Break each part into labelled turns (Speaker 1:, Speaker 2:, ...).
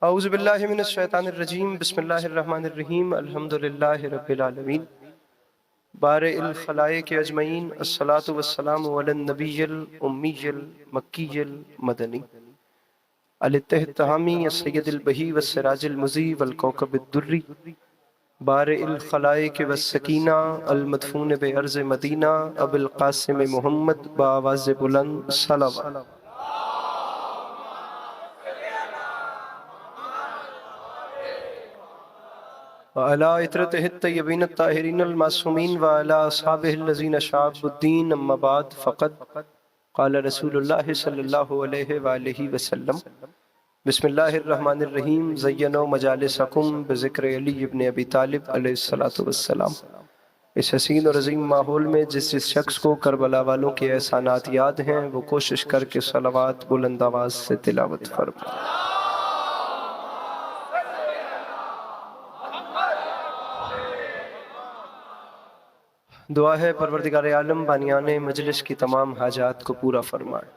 Speaker 1: औज़ु बिल्लाहि मिनश शैतानिर रजीम बिस्मिल्लाहिर रहमानिर रहीम अल्हम्दुलिल्लाहि रब्बिल आलमीन बारिइल खलाइक अजमईन अस्सलातु वस्सलामु अलन नबिय्यिल उम्मिय्यिल मक्किय्यिल मदनी अलित्तिहत्तहामी अस्सय्यदिल बही वस्सिराजिल मुज़ी वल कौकबिद दुर्री बारिइल खलाइक वस्सकीना अल मदफून बे अर्ज़ मदीना अबुल क़ासिम मुहम्मद बावाज़ बुलंद सलावत। अला इतरतिहि तय्यबीन ताहिरीन अल मासूमीन व अला अस्हाबिहिल लज़ीना शअबुद्दीन अम्मा बाद फ़क़द क़ाल रसूलुल्लाह सल्लल्लाहु अलैहि व आलिहि वसल्लम बिस्मिल्लाहिर रहमानिर रहीम ज़य्यनू मजालिसकुम बिज़िक्र अली इब्न अबी तालिब अलैहिस्सलातु वस्सलाम। इस हसीन और अजीम माहौल में जिस जिस शख्स को करबला वालों के एहसानात याद हैं वो कोशिश करके सलावात बुलंद आवाज़ से तिलावत फरमाए। दुआ है परवरदिगार आलम बानियाने मजलिस की तमाम हाजात को पूरा फरमाए।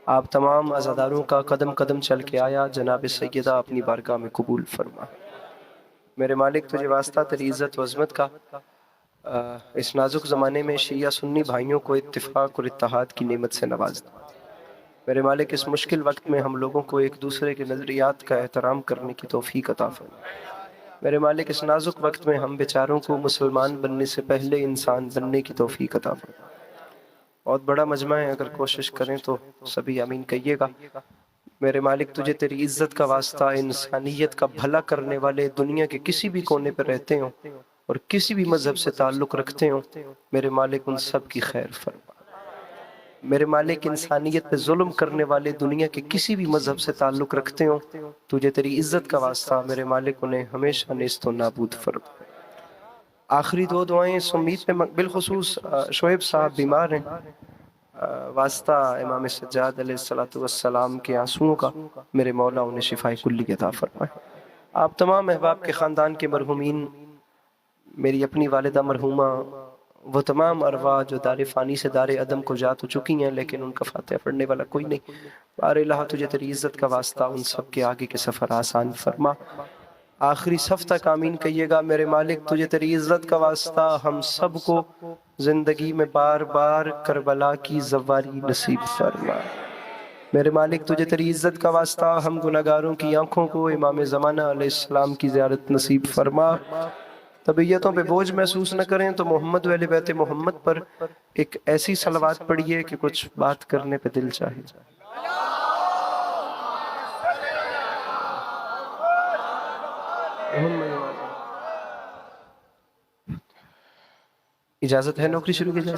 Speaker 1: आप तमाम अज़ादारों का कदम कदम चल के आया जनाब सैयदा अपनी बारगाह में कबूल फरमा। मेरे मालिक तुझे वास्ता तेरी इज़्ज़त व अज़मत का इस नाजुक ज़माने में शिया सुन्नी भाइयों को इत्तिफ़ाक़ और इत्तेहाद की नेमत से नवाज दे। मेरे मालिक इस मुश्किल वक्त में हम लोगों को एक दूसरे के नज़रियात का एहतराम करने की तौफ़ीक अता फरमा। मेरे मालिक इस नाजुक वक्त में हम बेचारों को मुसलमान बनने से पहले इंसान बनने की तौफीक अता फरमा। बहुत बड़ा मजमा है, अगर कोशिश करें तो सभी आमीन कहिएगा। मेरे मालिक तुझे तेरी इज्जत का वास्ता इंसानियत का भला करने वाले दुनिया के किसी भी कोने पर रहते हों और किसी भी मजहब से ताल्लुक़ रखते हों, मेरे मालिक उन सब की खैर फरमा। मेरे मालिक इंसानियत पे जुल्म करने वाले दुनिया के किसी भी मजहब से ताल्लुक़ रखते हों, तुझे तेरी इज्जत का वास्ता मेरे मालिक उन्हें हमेशा नेस्त व नाबूद फरमा। आखिरी दो दुआएं इस उम्मीद पे बिलखुसूस शोएब साहब बीमार हैं, वास्ता इमाम सज्जाद अलैहिस्सलातु वस्सलाम के आंसुओं का मेरे मौला उन्हें शिफाए कुल्ली अता फरमाए। आप तमाम अहबाब के ख़ानदान के मरहूमीन, मेरी अपनी वालिदा मरहूमा, वो तमाम अरवा जो दारे फ़ानी से दारे अदम को जा तो चुकी हैं लेकिन उनका फातिहा पढ़ने वाला कोई नहीं। बारे अल्लाह तुझे तेरी इज़्ज़त का वास्ता उन सब के आगे के सफ़र आसान फरमा। आखिरी सफ़ तक आमीन कहिएगा। मेरे मालिक तुझे तेरी इज़्ज़त का वास्ता हम सब को ज़िंदगी में बार बार करबला की ज़वारी नसीब फरमा। मेरे मालिक तुझे तेरी इज़्ज़त का वास्ता हम गुनहगारों की आँखों को इमाम ज़माना अलैहिस्सलाम की ज़ियारत नसीब फरमा। तबीयतों पे बोझ महसूस न करें तो मोहम्मद व अहले बैत मोहम्मद पर एक ऐसी सलवात पढ़िए कि कुछ बात करने पे दिल चाहे। इजाजत है नौकरी शुरू की जाए।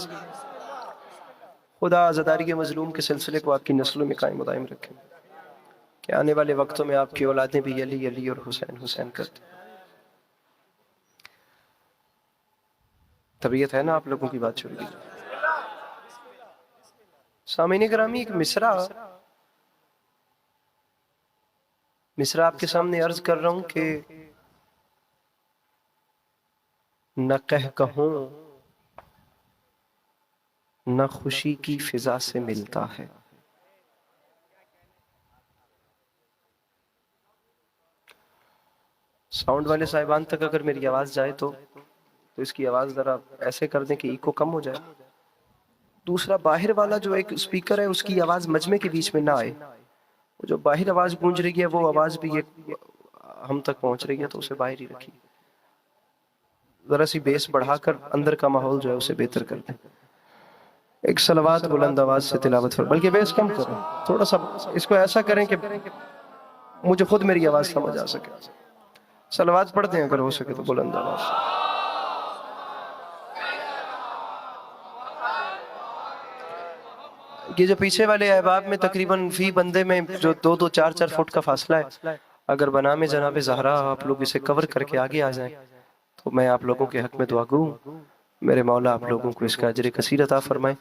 Speaker 1: खुदा आज़ादारी के मजलूम के सिलसिले को आपकी नस्लों में कायम दायम रखें कि आने वाले वक्तों में आपकी औलादें भी अली अली और हुसैन हुसैन करते। तबीयत है ना आप लोगों की, बात शुरू की। सामीन गिरामी, एक मिसरा आपके सामने अर्ज कर रहा हूं कि न कहूं न खुशी की फिजा से मिलता है। साउंड वाले साहिबान तक अगर मेरी आवाज जाए तो इसकी आवाज जरा ऐसे कर दें कि इको कम हो जाए। दूसरा, बाहर वाला जो एक स्पीकर है उसकी आवाज मजमे के बीच में ना आए। वो जो बाहर आवाज गूंज रही है वो आवाज भी एक हम तक पहुंच रही है, तो उसे बाहर ही रखिए। जरा सी बेस बढ़ाकर अंदर का माहौल जो है उसे बेहतर कर दें। एक सलवात बुलंद आवाज से तिलावत फरमाएं, बल्कि बेस कम करें थोड़ा सा। इसको ऐसा करें कि मुझे खुद मेरी आवाज समझ आ सके। सलवात पढ़ते हैं अगर हो सके तो बुलंद आवाज से। ये जो पीछे वाले अहबाब में तकरीबन फी बंदे में जो 2-2, 4-4 फुट का फासला है, अगर बना में जनाब ज़हरा आप लोग इसे कवर करके आगे आ जाएं तो मैं आप लोगों के हक में दुआ गो मेरे मौला आप लोगों को इसका अजर कसीर अता फरमाए।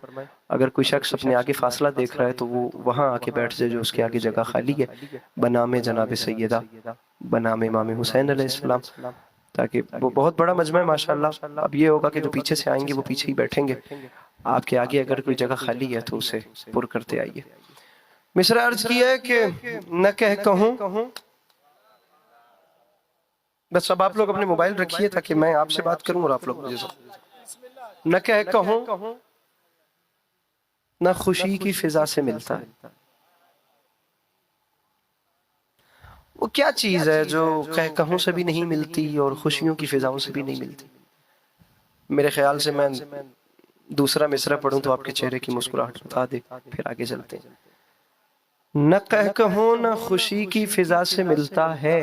Speaker 1: अगर कोई शख्स अपने आगे फासला देख रहा है तो वो वहाँ आके बैठ जाए जो उसके आगे जगह खाली है, बना में जनाब सैयदा, बना में इमाम हुसैन अलैहिस्सलाम, ताकि वो बहुत बड़ा मजमा है माशाअल्लाह। अब ये होगा कि जो पीछे से आएंगे वो पीछे ही बैठेंगे, आपके आगे अगर कोई जगह खाली है तो उसे पुर करते आइए। मिसरा अर्ज किया है कि न कहूं बस अब आप लोग अपने मोबाइल रखिए ताकि मैं आपसे बात करूं और आप लोग मुझे सुनो। न कह कहूं न खुशी की फिजा से मिलता है। वो क्या चीज है जो कह कहूं से भी नहीं मिलती और खुशियों की फिजाओं से भी नहीं मिलती? मेरे ख्याल से मैं दूसरा मिसरा पढ़ूं तो आपके चेहरे की मुस्कुराहट बता दे, फिर आगे चलते हैं। न कह कहूं न खुशी की फिजा से मिलता है,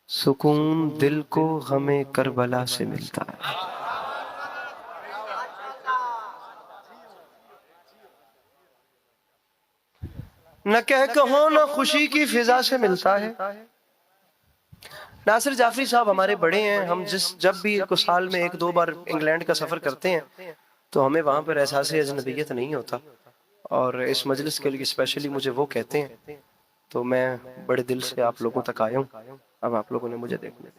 Speaker 1: सुकून दिल को गमे करबला से मिलता है। न कह कहो न खुशी की फिजा से मिलता है। नासिर जाफरी साहब हमारे बड़े हैं, हम जब भी को साल में 1-2 बार इंग्लैंड का सफर करते हैं तो हमें वहां पर एहसास अजनबियत नहीं होता, और इस मजलिस के लिए स्पेशली मुझे वो कहते हैं, तो मैं बड़े दिल से आप लोगों तक आया हूँ। अब आप लोगों ने मुझे देखना।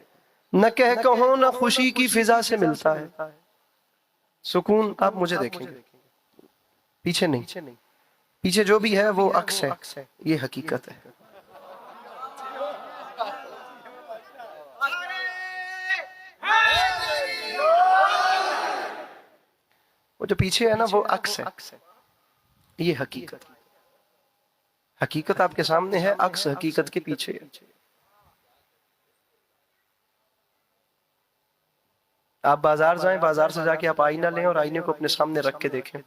Speaker 1: न कह कहो न खुशी की फिजा से मिलता है, सुकून आप मुझे देखेंगे, पीछे नहीं, पीछे जो भी है वो अक्स है, ये हकीकत है। वो जो पीछे है ना वो अक्स है, ये हकीकत। हकीकत आपके सामने है, अक्स हकीकत के पीछे है। आप बाजार जाएं, बाजार से जाके आप आईना लें और आईने को अपने सामने रख के देखें।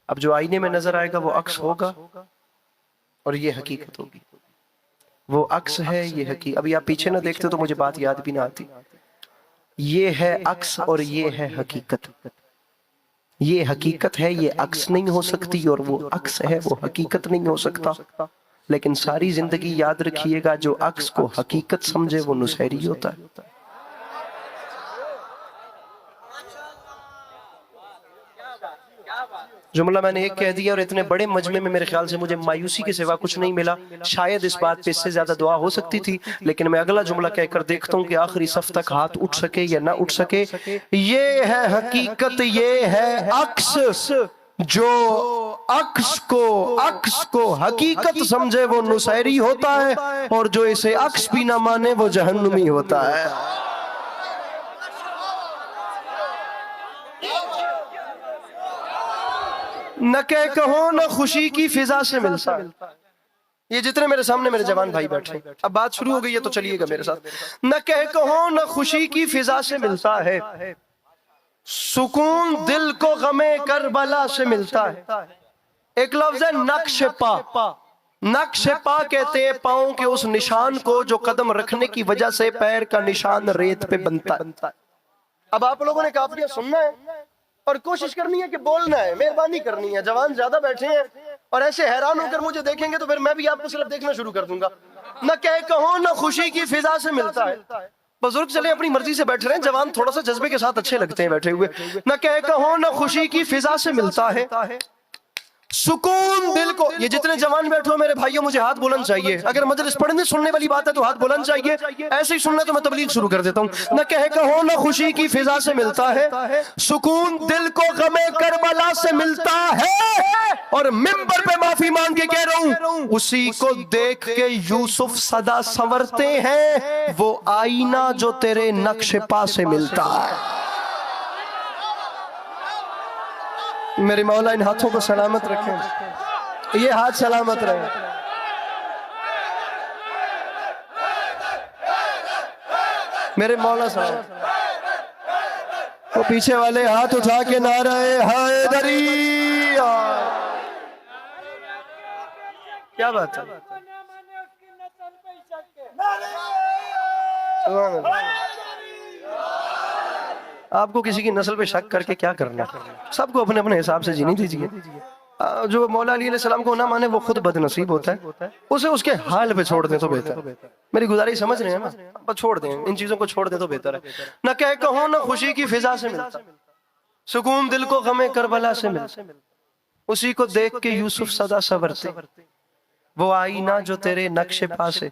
Speaker 1: अब जो आईने में नजर आएगा वो अक्स होगा और ये हकीकत होगी। वो अक्स है, ये हकीकत। अभी आप पीछे ना देखते तो मुझे बात याद भी ना आती। ये है अक्स और ये है हकीकत। ये हकीकत है, ये अक्स नहीं हो सकती, और वो अक्स है, वो हकीकत नहीं हो सकता। लेकिन सारी जिंदगी याद रखिएगा, जो अक्स को हकीकत समझे वो नुसैरी होता है। जुमला मैंने एक कह दिया और इतने बड़े मजमे में मेरे ख्याल से मुझे मायूसी के सिवा कुछ नहीं मिला। शायद इस बात पे इससे ज्यादा दुआ हो सकती थी, लेकिन मैं अगला जुमला कहकर देखता हूँ कि आखिरी सफ तक हाथ उठ सके या ना उठ सके। ये है हकीकत, ये है अक्स। जो अक्स को हकीकत समझे वो नुसैरी होता है, और जो इसे अक्स भी ना माने वो जहन्नुमी होता है। न कह कहो न खुशी की फिजा से मिलता है। ये जितने मेरे सामने मेरे जवान भाई बैठे, अब बात शुरू हो गई है तो चलिएगा मेरे साथ। न कह कहो न खुशी की फिजा से मिलता है, सुकून दिल को गमे करबला से मिलता है। एक लफ्ज है नक्श पा। नक्श पा कहते हैं पांव के उस निशान को जो कदम रखने की वजह से पैर का निशान रेत पे बनता है। अब आप लोगों ने काफिया सुनना है और कोशिश करनी है कि बोलना है, मेहरबानी करनी है। जवान ज्यादा बैठे हैं और ऐसे हैरान होकर मुझे देखेंगे तो फिर मैं भी आपको सिर्फ देखना शुरू कर दूंगा। न कह कहो न खुशी की फिजा से मिलता है। बुजुर्ग चले अपनी मर्जी से बैठ रहे हैं, जवान थोड़ा सा जज्बे के साथ अच्छे लगते हैं बैठे हुए। न कह कहो न खुशी की फिजा से मिलता है, सुकून दिल को। ये जितने जवान बैठे हो मेरे भाइयों, मुझे हाथ बुलंद चाहिए। अगर मजलिस पढ़ने सुनने वाली बात है तो हाथ बुलंद चाहिए। ऐसे ही सुनना तो मैं तबलीग शुरू कर देता हूँ। न कह कहो न खुशी की फिजा से मिलता है, सुकून दिल को गमे करबला से मिलता है। और मिंबर पे माफी मांग के कह रहा हूँ, उसी को देख के यूसुफ सदा संवरते हैं, वो आईना जो तेरे नक्श पा से मिलता है। मेरे मौला इन हाथों को सलामत रखें, ये हाथ सलामत रहे। मेरे मौला सलामत। वो पीछे वाले हाथ उठा के नाराए हैदरी। क्या बात है? आपको किसी की नस्ल पे शक करके क्या करना? सबको अपने अपने हिसाब से जीने दीजिए। जो मौला अली अलैहि सलाम को ना माने वो खुद बदनसीब होता है, उसे उसके हाल पे छोड़ दें तो बेहतर। मेरी गुजारिश समझ रहे हैं ना? छोड़ दें, इन चीजों को छोड़ दें तो बेहतर है। न कह कहो न खुशी की फिजा से मिलता, सुकून दिल को गमे करबला से मिलता, उसी को देख के यूसुफ सदा संवरते, वो आईना जो तेरे नक्शे पास है।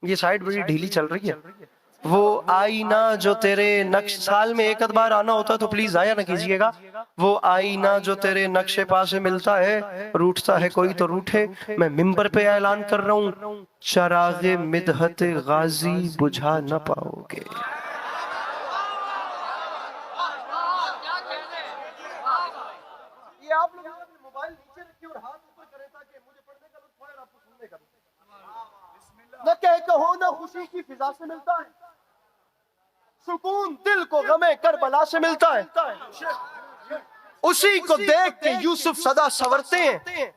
Speaker 1: ये साइड बड़ी ढीली चल रही है, वो आईना जो तेरे नक्श, साल में एक आध बार आना होता है तो प्लीज जाया ना कीजिएगा। वो आईना जो तेरे नक्शे पा से मिलता है, रूठता है कोई तो रूठे। मैं मिंबर पे ऐलान कर रहा हूँ, चरागे मिदहत गाजी बुझा न पाओगे। ये आप लोग मोबाइल नीचे रखिए और हाथ ऊपर करें ताकि मुझे पढ़ने का लुत्फ आए और आपको सुनने का लुत्फ। न कह कहो न खुशी की फिजा से मिलता है, सुकून दिल को गमे करबला से मिलता है। उसी को देख के यूसुफ सदा संवरते हैं।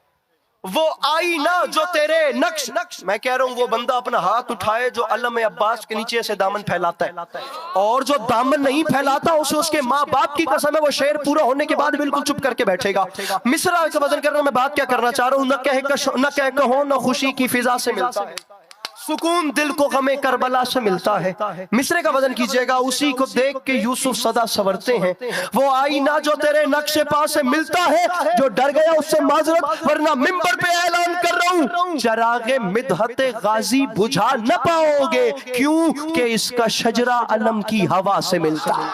Speaker 1: वो आईना जो तेरे नक्श, मैं कह रहा हूं वो बंदा अपना हाथ उठाए जो अलम अब्बास के नीचे से दामन फैलाता है, और जो दामन नहीं फैलाता उसे उसके माँ बाप की कसम है वो शेर पूरा होने के बाद बिल्कुल चुप करके बैठेगा। मिसरा का वजन करना, मैं बात क्या करना चाह रहा हूं, न कह कहो न खुशी की फिजा से मिलता है, सुकून दिल को गमे करबला से मिलता है। मिसरे का वजन कीजिएगा, उसी को देख के यूसुफ सदा संवरते हैं। वो आईना जो तेरे नक्शे पास से मिलता है, जो डर गया उससे माजरत, वरना मिंबर पे ऐलान कर रहा हूं, चरागे मिदहते गाजी बुझा न पाओगे। क्यों कि इसका शजरा अलम की हवा से मिलता है।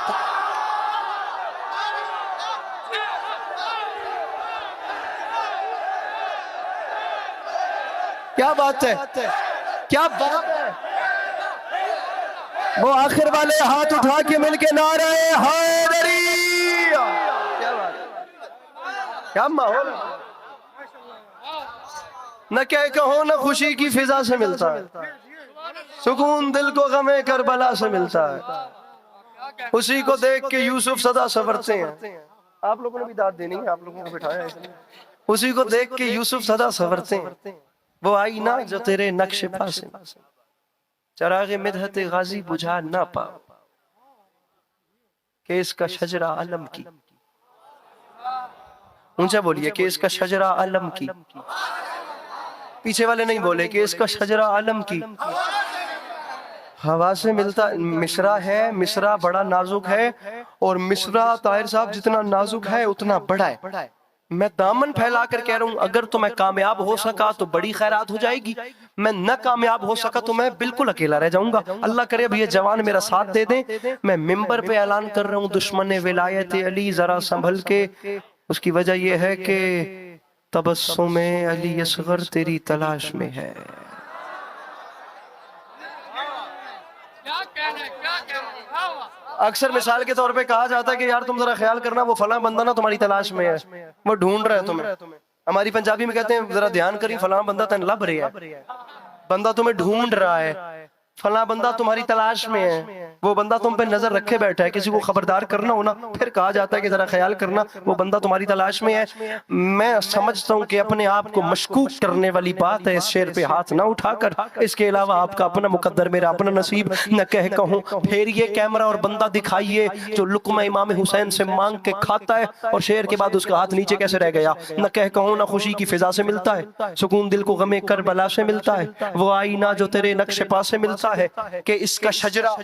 Speaker 1: क्या बात है, क्या बात है। वो आखिर वाले हाथ उठा के मिलके नारे हैदरी, क्या बात है, क्या माहौल। न कह कहो न खुशी की फिजा से मिलता है, सुकून दिल को गमे करबला से मिलता है। उसी को देख के यूसुफ सदा संवरते हैं। आप लोगों ने भी दाद देनी है, आप लोगों को बिठाया है। उसी को देख के यूसुफ सदा संवरते हैं। वो आईना जो तेरे नक्शे पास है, चरागे मिदहत गाजी बुझा ना पाओ कि इसका शजरा अलम की, ऊंचा बोलिए कि इसका शजरा अलम की, पीछे वाले नहीं बोले कि इसका शजरा अलम की हवा से मिलता। मिसरा है, मिसरा बड़ा नाजुक है, और मिसरा ताहिर साहब जितना नाजुक है उतना बड़ा है। मैं दामन फैला कर कह रहा हूं, अगर तो मैं कामयाब हो सका तो बड़ी खैरात हो जाएगी, मैं न कामयाब हो सका तो मैं बिल्कुल अकेला रह जाऊंगा। अल्लाह करे अब ये जवान मेरा साथ दे दें। मैं मिंबर पे ऐलान कर रहा हूं, दुश्मन विलायत अली जरा संभल के। उसकी वजह यह है कि तबस्सुम अली असगर तेरी तलाश में है। अक्सर मिसाल के तौर पे कहा जाता है कि यार तुम जरा ख्याल करना, वो फलां बंदा ना तुम्हारी तलाश में है, वो ढूंढ रहा है तुम्हें। हमारी पंजाबी में कहते हैं जरा ध्यान करी, फलां बंदा तेन लब रहा है, बंदा तुम्हें ढूंढ रहा है, फलां बंदा तुम्हारी तलाश में है, वो बंदा तुम पे नजर रखे बैठा है। किसी को खबरदार करना हो ना, फिर कहा जाता है कि जरा ख्याल करना, वो बंदा तुम्हारी तलाश में है। मैं समझता हूँ कि अपने आप को मशकूक करने वाली बात है इस शेर पे हाथ ना उठाकर। इसके अलावा आपका अपना मुकद्दर, मेरा अपना नसीब। न कह कहूँ फिर ये कैमरा और बंदा दिखाइए जो लुकमा इमाम हुसैन से मांग के खाता है और शेर के बाद उसका हाथ नीचे कैसे रह गया। न कह कहूँ न खुशी की फिजा से मिलता है, सुकून दिल को गमे करबला से मिलता है। वो आईना जो तेरे नक्शे पास से मिलता है कि इसका शजरा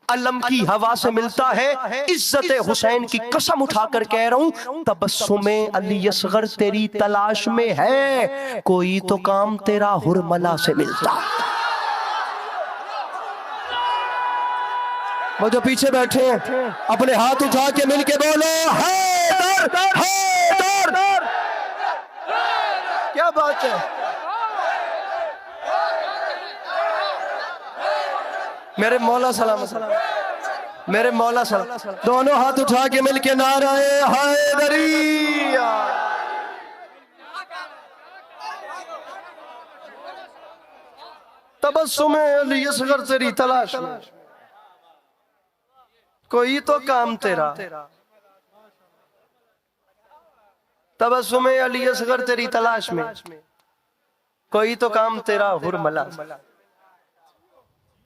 Speaker 1: अलम की हवा से मिलता है। इज्जत हुसैन की कसम उठाकर कह रहा हूं, तबस्सुमे अली असगर तेरी तलाश में है, कोई तो काम तेरा हुरमला से मिलता है। वो जो पीछे बैठे हैं अपने हाथ उठा के मिलके बोलो हैदर हैदर। क्या बात है, मेरे मौला सलाम, मेरे मौला सलाम। दोनों हाथ उठा के मिलके नाराए हैदरी। तबस्सुम अली असगर तेरी तलाश में, कोई तो काम तेरा। तबस्सुम अली असगर तेरी तलाश में, कोई तो काम तेरा हुरमला।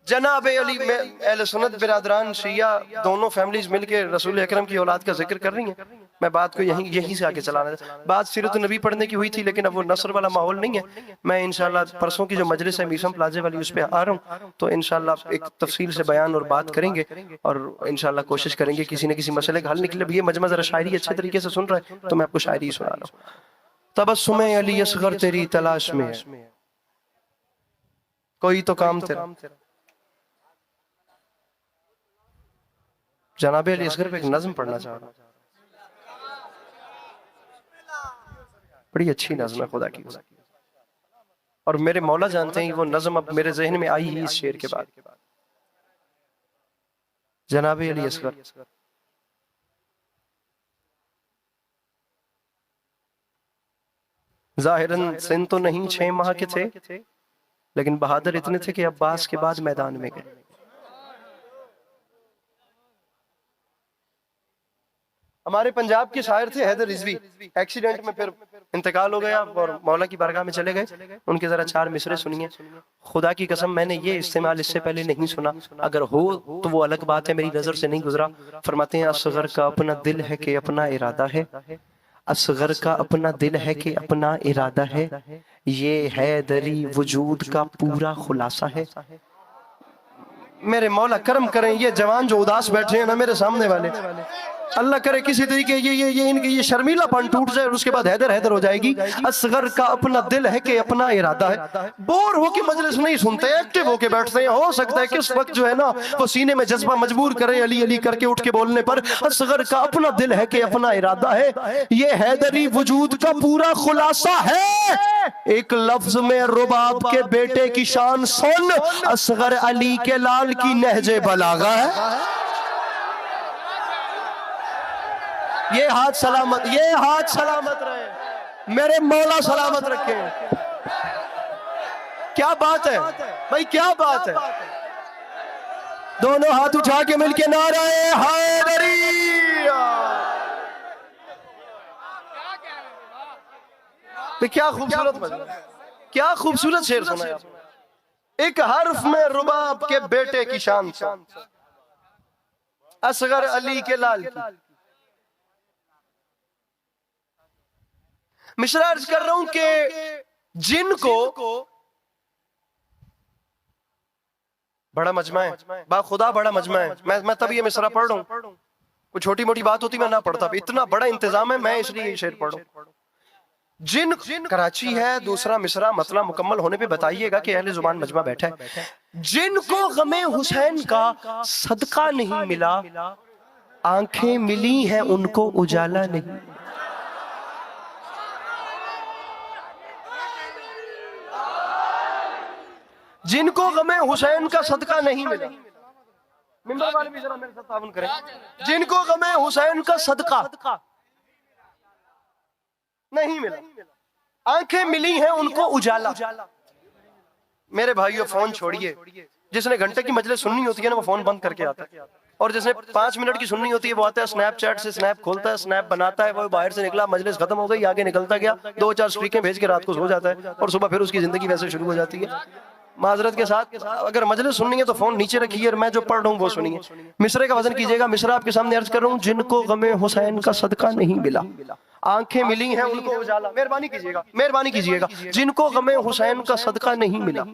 Speaker 1: जनाब अली में अहले सुन्नत बिरादरान शिया दोनों फैमिलीज मिलके रसूल अकरम की औलाद का जिक्र कर रही हैं। मैं बात को यहीं से आगे चलाना था। बात सीरत नबी पढ़ने की हुई थी, लेकिन अब वो नस्र वाला माहौल नहीं है। मैं इंशाल्लाह परसों की जो मजलिस है मीसम प्लाजे वाली, उस पर आ रहा हूँ, तो इंशाल्लाह एक तफसील से बयान और बात करेंगे और इंशाल्लाह कोशिश करेंगे किसी न किसी मसले का हल निकले। अब ये मजमा जरा शायरी अच्छे तरीके से सुन रहा है तो मैं आपको शायरी सुना रहा हूँ। तबस्सुम अली असगर तेरी तलाश में है, कोई तो काम तेरा। जनाब अली असगर पे एक नज़्म पढ़ना चाह रहा हूँ, बड़ी अच्छी नज़्म है खुदा की। और मेरे मौला जानते हैं कि वो नज़्म अब मेरे जहन में आई ही इस शेर के बाद। जनाब अली असगर, जाहिरन सिन तो नहीं 6 माह के थे, लेकिन बहादुर इतने थे कि अब्बास के बाद मैदान में गए। हमारे पंजाब के शायर थे हैदर रिजवी, एक्सीडेंट में फिर इंतकाल हो गया और मौला की बारगाह में चले गए। उनके जरा 4 मिसरे सुनिए। खुदा की कसम मैंने ये इस्तेमाल इससे पहले नहीं सुना, अगर हो तो वो अलग बात है, मेरी नजर से नहीं गुजरा। फरमाते हैं असगर का अपना दिल है कि अपना इरादा है, असगर का अपना दिल है कि अपना इरादा है, ये हैदरी वजूद का पूरा खुलासा है। मेरे मौला करम करें, ये जवान जो उदास बैठे हैं ना मेरे सामने वाले, अल्लाह करे किसी तरीके ये इनके ये शर्मीलापन टूट जाए और उसके बाद हैदर हैदर हो जाएगी। असगर का अपना दिल है कि अपना इरादा है। बोर होके मजलिस नहीं सुनते, एक्टिव होके बैठते हैं। हो सकता है किस वक्त जो है ना वो सीने में जज्बा मजबूर करे अली अली करके उठ के बोलने पर। असगर का अपना दिल है कि अपना इरादा है, ये हैदरी वजूद का पूरा खुलासा है। एक लफ्ज में रुबाब के बेटे की शान सुन, असगर अली के लाल की नहजे बलागा है। ये हाथ सलामत रहे, मेरे मौला सलामत रखे। क्या बात है भाई, क्या बात है। दोनों हाथ उठा के मिलके नाराए हैदरी। क्या खूबसूरत, क्या खूबसूरत शेर सुना आपने। एक हर्फ में रुबाब के बेटे की शान, असगर अली के लाल की। मिसरा अर्ज कर रहा हूं कि जिनको बड़ा मजमा है, बाखुदा बड़ा मजमा है। मैं तब ये मिसरा पढ़ रहा हूं, कुछ छोटी मोटी बात होती मैं ना पढ़ता, इतना बड़ा इंतजाम है, मैं इसलिए ये शेर पढ़ रहा हूं। जिन कराची है, दूसरा मिसरा मतलब मुकम्मल होने पे बताइएगा कि अहले जुबान मजमा बैठा है। जिनको गमे हुसैन का सदका नहीं मिला, आंखें मिली हैं उनको उजाला नहीं। जिनको गमे हुसैन का सदका नहीं मिला, मिंबर वाले भी जरा मेरे साथ तावन करें। जिनको गमे हुसैन का सदका नहीं मिला, आंखें मिली हैं उनको उजाला। मेरे भाइयों फोन छोड़िए, जिसने घंटे की मजलिस सुननी होती है ना वो फोन बंद करके आता है, और जिसने 5 मिनट की सुननी होती है वो आता है स्नैपचैट से स्नैप खोलता है, स्नैप बनाता है, वो बाहर से निकला, मजलिस खत्म हो गई, आगे निकलता गया, 2-4 स्ट्रीकें भेज के रात को सो जाता है और सुबह फिर उसकी जिंदगी वैसे शुरू हो जाती है। माजरत के साथ अगर मजलिस सुननी है तो फोन नीचे रखिए और मैं जो पढ़ रहा हूँ वो सुनिए। मिसरे का वजन कीजिएगा। मिसरा आपके सामने अर्ज कर रहा हूँ, जिनको गमे हुसैन का सदका नहीं मिला, आंखें मिली हैं उनको उजाला। मेहरबानी कीजिएगा, मेहरबानी कीजिएगा। जिनको गमे हुसैन का सदका नहीं मिला,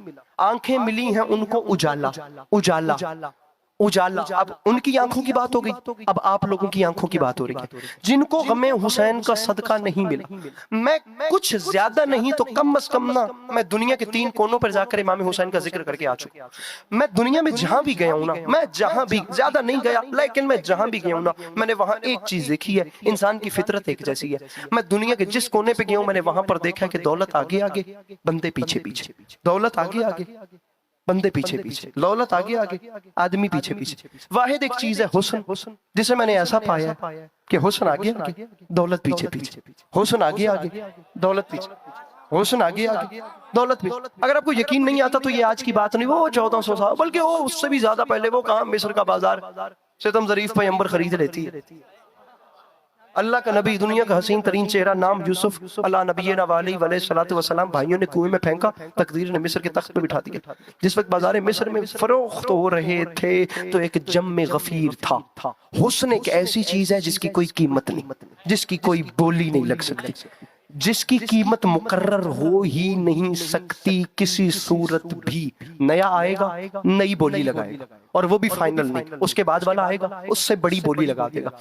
Speaker 1: आंखें मिली हैं उनको उजाला। उजाला उजाला। अब उनकी आंखों की बात हो गई, अब आप लोगों की आंखों की बात हो रही है। जिनको गमे हुसैन का सदका नहीं मिला, मैं कुछ ज्यादा नहीं तो कम अज कम ना, मैं दुनिया के 3 कोनों पर जाकर इमाम हुसैन का जिक्र करके आ चुका। मैं दुनिया में जहां भी गया हूं ना, मैं जहां भी, ज्यादा नहीं गया लेकिन मैं जहां भी गया हूं ना, मैंने वहां एक चीज देखी है, इंसान की फितरत एक जैसी है। मैं दुनिया के जिस कोने पे गया हूं मैंने वहां पर देखा कि दौलत आगे आगे, बंदे पीछे पीछे। दौलत आगे आगे, बंदे पीछे पीछे। दौलत आगे आगे, आदमी पीछे पीछे। वाहिद एक चीज है हुस्न, जिसे मैंने ऐसा पाया कि हुस्न आगे आगे, दौलत पीछे पीछे। हुस्न आगे आगे, दौलत पीछे। हुस्न आगे आगे, दौलत पीछे। अगर आपको यकीन नहीं आता तो ये आज की बात नहीं, वो 1400 साल, बल्कि वो उससे भी ज्यादा पहले, वो कहाँ, मिस्र का बाजार सितम ज़रीफ पैगंबर खरीद लेती है। अल्लाह का नबी, दुनिया का हसीन तरीन चेहरा, नाम यूसुफ, अल्लाह नबी अलैहिस्सलातु वस्सलाम, भाइयों ने कुएं में फेंका, तकदीर ने मिस्र के तख्त पे बिठा दिया। जिस वक्त बाजार मिस्र में फरोख्त हो रहे थे तो एक जम्मे गफीर था। हुस्न एक ऐसी चीज है जिसकी कोई कीमत नहीं, जिसकी कोई बोली नहीं लग सकती। जिसकी कीमत मुकर्रर हो ही नहीं सकती किसी सूरत भी। नया आएगा, नई बोली लगाएगा, और वो भी फाइनल नहीं, उसके बाद वाला आएगा उससे बड़ी बोली लगा देगा।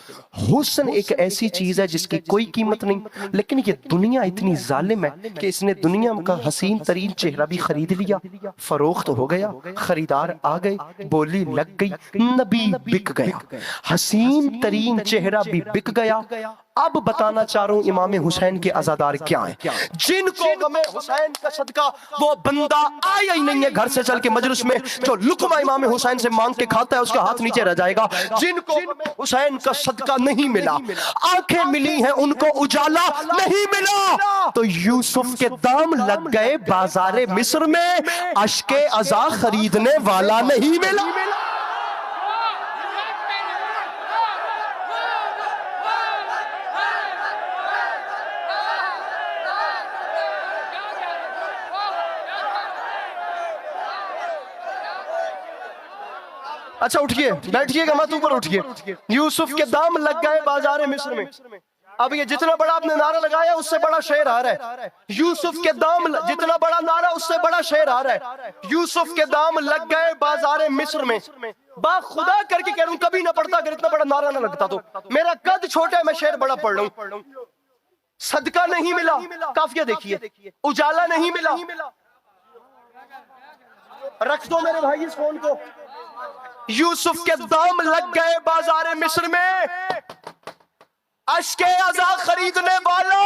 Speaker 1: हुस्न एक ऐसी चीज है जिसकी कोई कीमत नहीं, लेकिन ये दुनिया इतनी जालिम है कि इसने दुनिया का हसीन तरीन चेहरा भी खरीद लिया, फरोख्त हो गया, खरीदार आ गए, बोली लग गई, नबी बिक गया, हसीन तरीन चेहरा भी बिक गया। अब बताना चाह रहा हूं इमाम हुसैन के अज़ादार क्या है, जिनको गमे हुसैन का सदका वो बंदा आया ही नहीं है घर से चल के मजलिस में, जो लुकमा इमाम हुसैन से मांग के खाता है उसका हाथ नीचे रह जाएगा। जिनको हुसैन का सदका नहीं मिला, आंखें मिली हैं उनको उजाला नहीं मिला, तो यूसुफ के दाम लग गए बाजारे मिस्र में, अश्के अज़ा खरीदने वाला नहीं मिला। अच्छा उठिए, बैठिएगा मत, ऊपर उठिए। यूसुफ के दाम लग गए बाजारे मिस्र में। अब ये जितना बड़ा आपने नारा लगाया उससे बड़ा शेर आ रहा है। यूसुफ के दाम, जितना बड़ा नारा उससे बड़ा शेर आ रहा है। यूसुफ के दाम लग गए बाजारे मिस्र में। बा खुदा करके कह रहा हूं कभी ना पढ़ता अगर इतना बड़ा नारा ना लगता तो। मेरा कद छोटा है, मैं शेर बड़ा पढ़ रहा हूं। सदका नहीं मिला, काफिया देखिए, उजाला नहीं मिला। रख दो मेरे भाई इस फोन को। यूसुफ के दाम लग गए बाजारे मिस्र में, अश्के अज़ा खरीदने वाला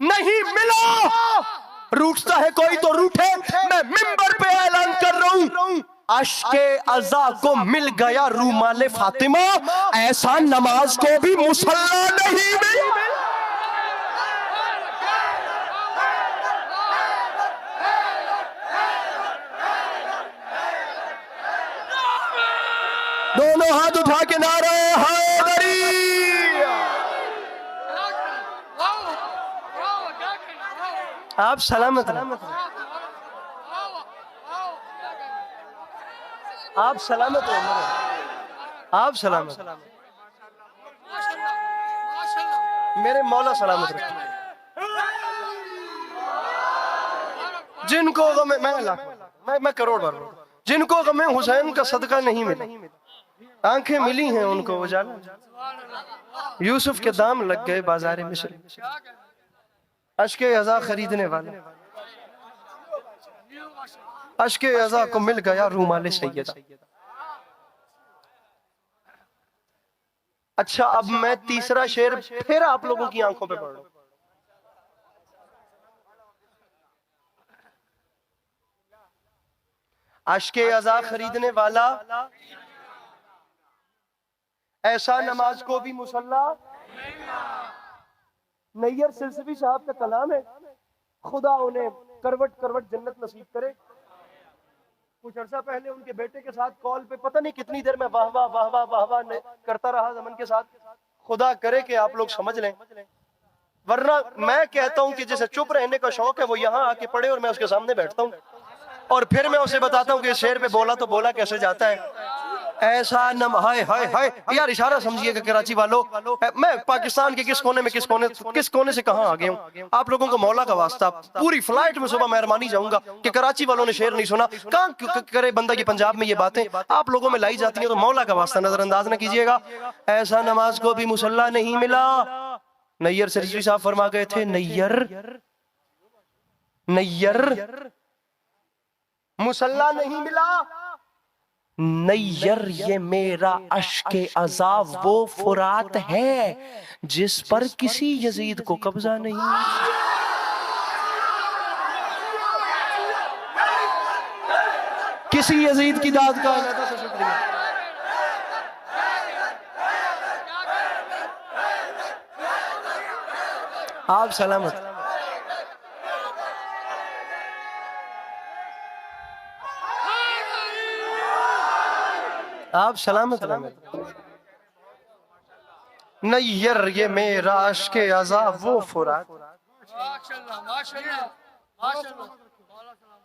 Speaker 1: नहीं मिला। रूठता है कोई तो रूठे, मैं मिंबर पे ऐलान कर रहा हूं, अश्के अज़ा को मिल गया रूमाले फातिमा, ऐसा नमाज को भी मुसल्ला नहीं मिला। दोनों हाथ उठा के नारे हैदरी। आप सलामत रहो, आप सलामत रहो, आप सलामत, मेरे मौला सलामत रहो। जिनको मैं करोड़ बार, जिनको गमे हुसैन का सदका नहीं मिला, आंखें मिली हैं उनको उजाला। यूसुफ के दाम लग गए बाजारे मिस्र, अश्के अज़ा खरीदने वाला, अश्के अज़ा को मिल गया रूमाले सैयदा। अच्छा अब मैं तीसरा शेर फिर आप लोगों की आंखों पे पढ़ रहा हूं। अश्के अज़ा खरीदने वाला, ऐसा नमाज को भी मुसल्ला। नैयर सिलसिली साहब का कलाम है, खुदा उन्हें करवट करवट जन्नत नसीब करे। कुछ अर्सा पहले उनके बेटे के साथ कॉल पे पता नहीं कितनी देर में वाह वाह वाह वाह वाह वाह करता रहा जमन के साथ। खुदा करे कि आप लोग समझ लें, वरना मैं कहता हूं कि जैसे चुप रहने का शौक है वो यहाँ आके पढ़े और मैं उसके सामने बैठता हूँ और फिर मैं उसे बताता हूँ कि शेर पे बोला तो बोला कैसे जाता है। ऐसा नम हाय हाय हाय यार, इशारा समझिएगा कराची वालों, मैं पाकिस्तान के किस कोने से कहां आ गया हूं। आप लोगों को मौला का वास्ता, पूरी फ्लाइट में सुबह मेहरबानी जाऊंगा कि कराची वालों ने शेर नहीं सुना। कहां करे बंदा की पंजाब में ये बातें आप लोगों में लाई जाती हैं, तो मौला का वास्ता नजरअंदाज ना कीजिएगा। ऐसा नमाज को भी मुसल्ला नहीं मिला। नैयर सिरसी साहब फरमा गए थे, नैयर नैयर मुसल्ला नहीं मिला। नैयर ये मेरा अश्के अज़ा वो फुरात है जिस पर किसी यजीद को कब्जा नहीं। किसी यजीद की दाद का अल्लाह से शुक्रिया। आप सलामत, आप सलामत रहो। नैयर ये मेरा अश्के अज़ा वो फुरात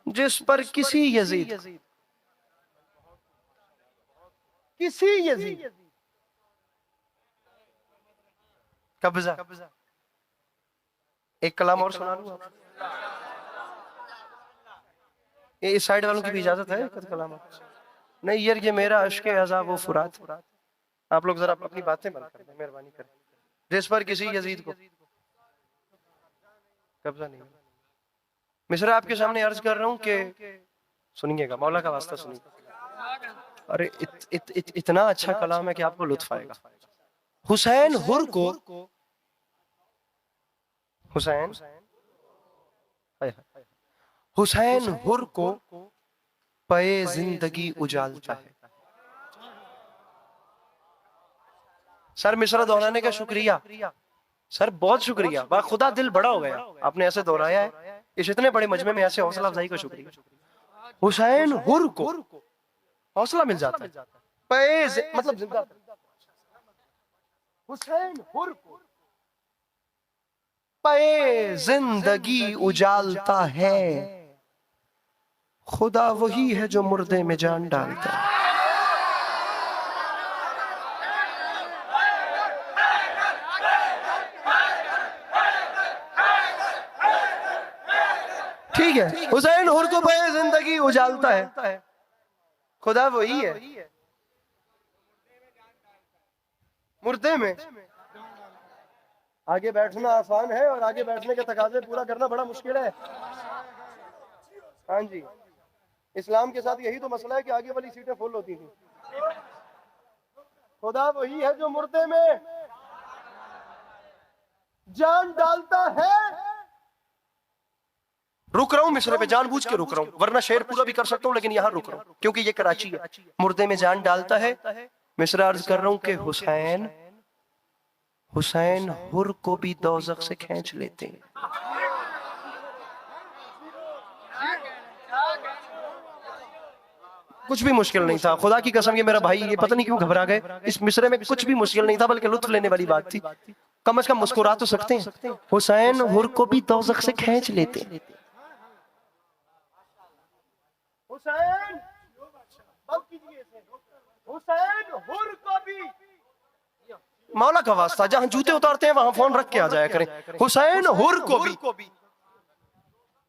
Speaker 1: जिस पर किसी यजीद कब्जा एक कलाम और सुना लूं आपको? ये इस साइड वालों की भी इजाजत है एक कलाम? नहीं यार, ये मेरा अश्क अज़ाब व फुरात। आप लोग जरा अपनी बातें बंद कर दें, मेहरबानी करें। जिस पर किसी यजीद को कब्जा नहीं। मिस्र आपके सामने अर्ज कर रहा हूं कि सुनिएगा, मौला का वास्ता सुनिए। अरे इतना अच्छा कलाम है कि आपको लुत्फ आएगा। हुसैन हुर को, हुसैन हुर को पे जिंदगी उजालता है। सर मिसरा दोहराने का शुक्रिया सर, बहुत शुक्रिया। बा खुदा दिल बड़ा हो गया, आपने ऐसे दोहराया है। इस इतने बड़े मजमे में ऐसे हौसला अफजाई का शुक्रिया। हुसैन हुर को हौसला मिल जाता है, पे मतलब जिंदा। हुसैन हुर को पे जिंदगी उजालता है, खुदा वही है जो मुर्दे में जान डालता है। ठीक है, हुसैन हुर को पे जिंदगी उजालता है, खुदा वही है मुर्दे में। आगे बैठना आसान है और आगे बैठने के तकाजे पूरा करना बड़ा मुश्किल है। हाँ जी, इस्लाम के साथ यही तो मसला है कि आगे वाली सीटें फुल होती थी। खुदा वही है जो मुर्दे में जान डालता है। रुक रहा हूं मिसरे पे, जानबूझ के रुक रहा हूं, वरना शेर पूरा भी कर सकता हूं, लेकिन यहां रुक रहा हूं क्योंकि ये कराची है। मुर्दे में जान डालता है। मिसरा अर्ज कर रहा हूं कि हुसैन हुसैन हुर को भी दोज़ख से खींच लेते हैं। कुछ भी मुश्किल नहीं था, खुदा की कसम। ये मेरा भाई, ये पता नहीं क्यों घबरा गए। इस मिसरे में कुछ भी मुश्किल नहीं था, बल्कि लुत्फ लेने वाली बात थी। कम से कम मुस्कुरा तो सकते हैं। हुसैन हुर को भी दोज़ख से खींच लेते हैं। हुसैन हुर को भी, मौला का वास्ता, जहां जूते उतारते हैं वहां फोन रख के आ जाया करें। हुसैन हुर को भी।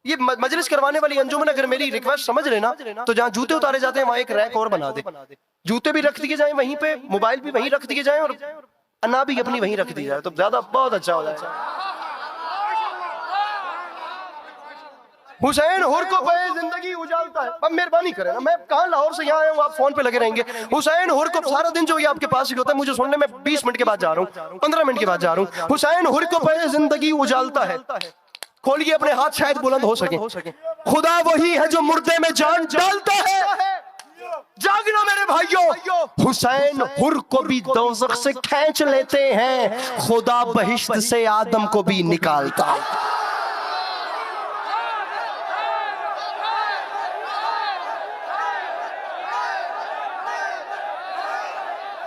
Speaker 1: ये मजलिस करवाने वाली अंजुमन अगर मेरी रिक्वेस्ट समझ लेना, तो जहां जूते उतारे जाते हैं वहां एक रैक और बना दे। जूते भी रख दिए जाए वहीं पे, मोबाइल भी वहीं रख दिए जाए और अन्ना भी अपनी वहीं रख दी जाए, तो ज्यादा बहुत अच्छा हो जाएगा। हुसैन हुर को पे जिंदगी उजालता है। अब मेहरबानी करें ना, मैं कहाँ लाहौर से यहाँ आया हूँ, आप फोन पे लगे रहेंगे। हुसैन हुर को सारा दिन जो ये आपके पास ही होता है, मुझे सुनने में 20 मिनट के बाद जा रहा हूँ, 15 मिनट के बाद जा रहा हूँ। हुसैन हुर को पे जिंदगी उजालता है। खोलिए अपने हाथ, शायद बुलंद हो सके। खुदा वही है जो मुर्दे में जान डालता है। जागना मेरे भाइयों, हुसैन हुर को भी दोज़ख से खींच लेते हैं, खुदा बहिश्त से आदम को भी निकालता है।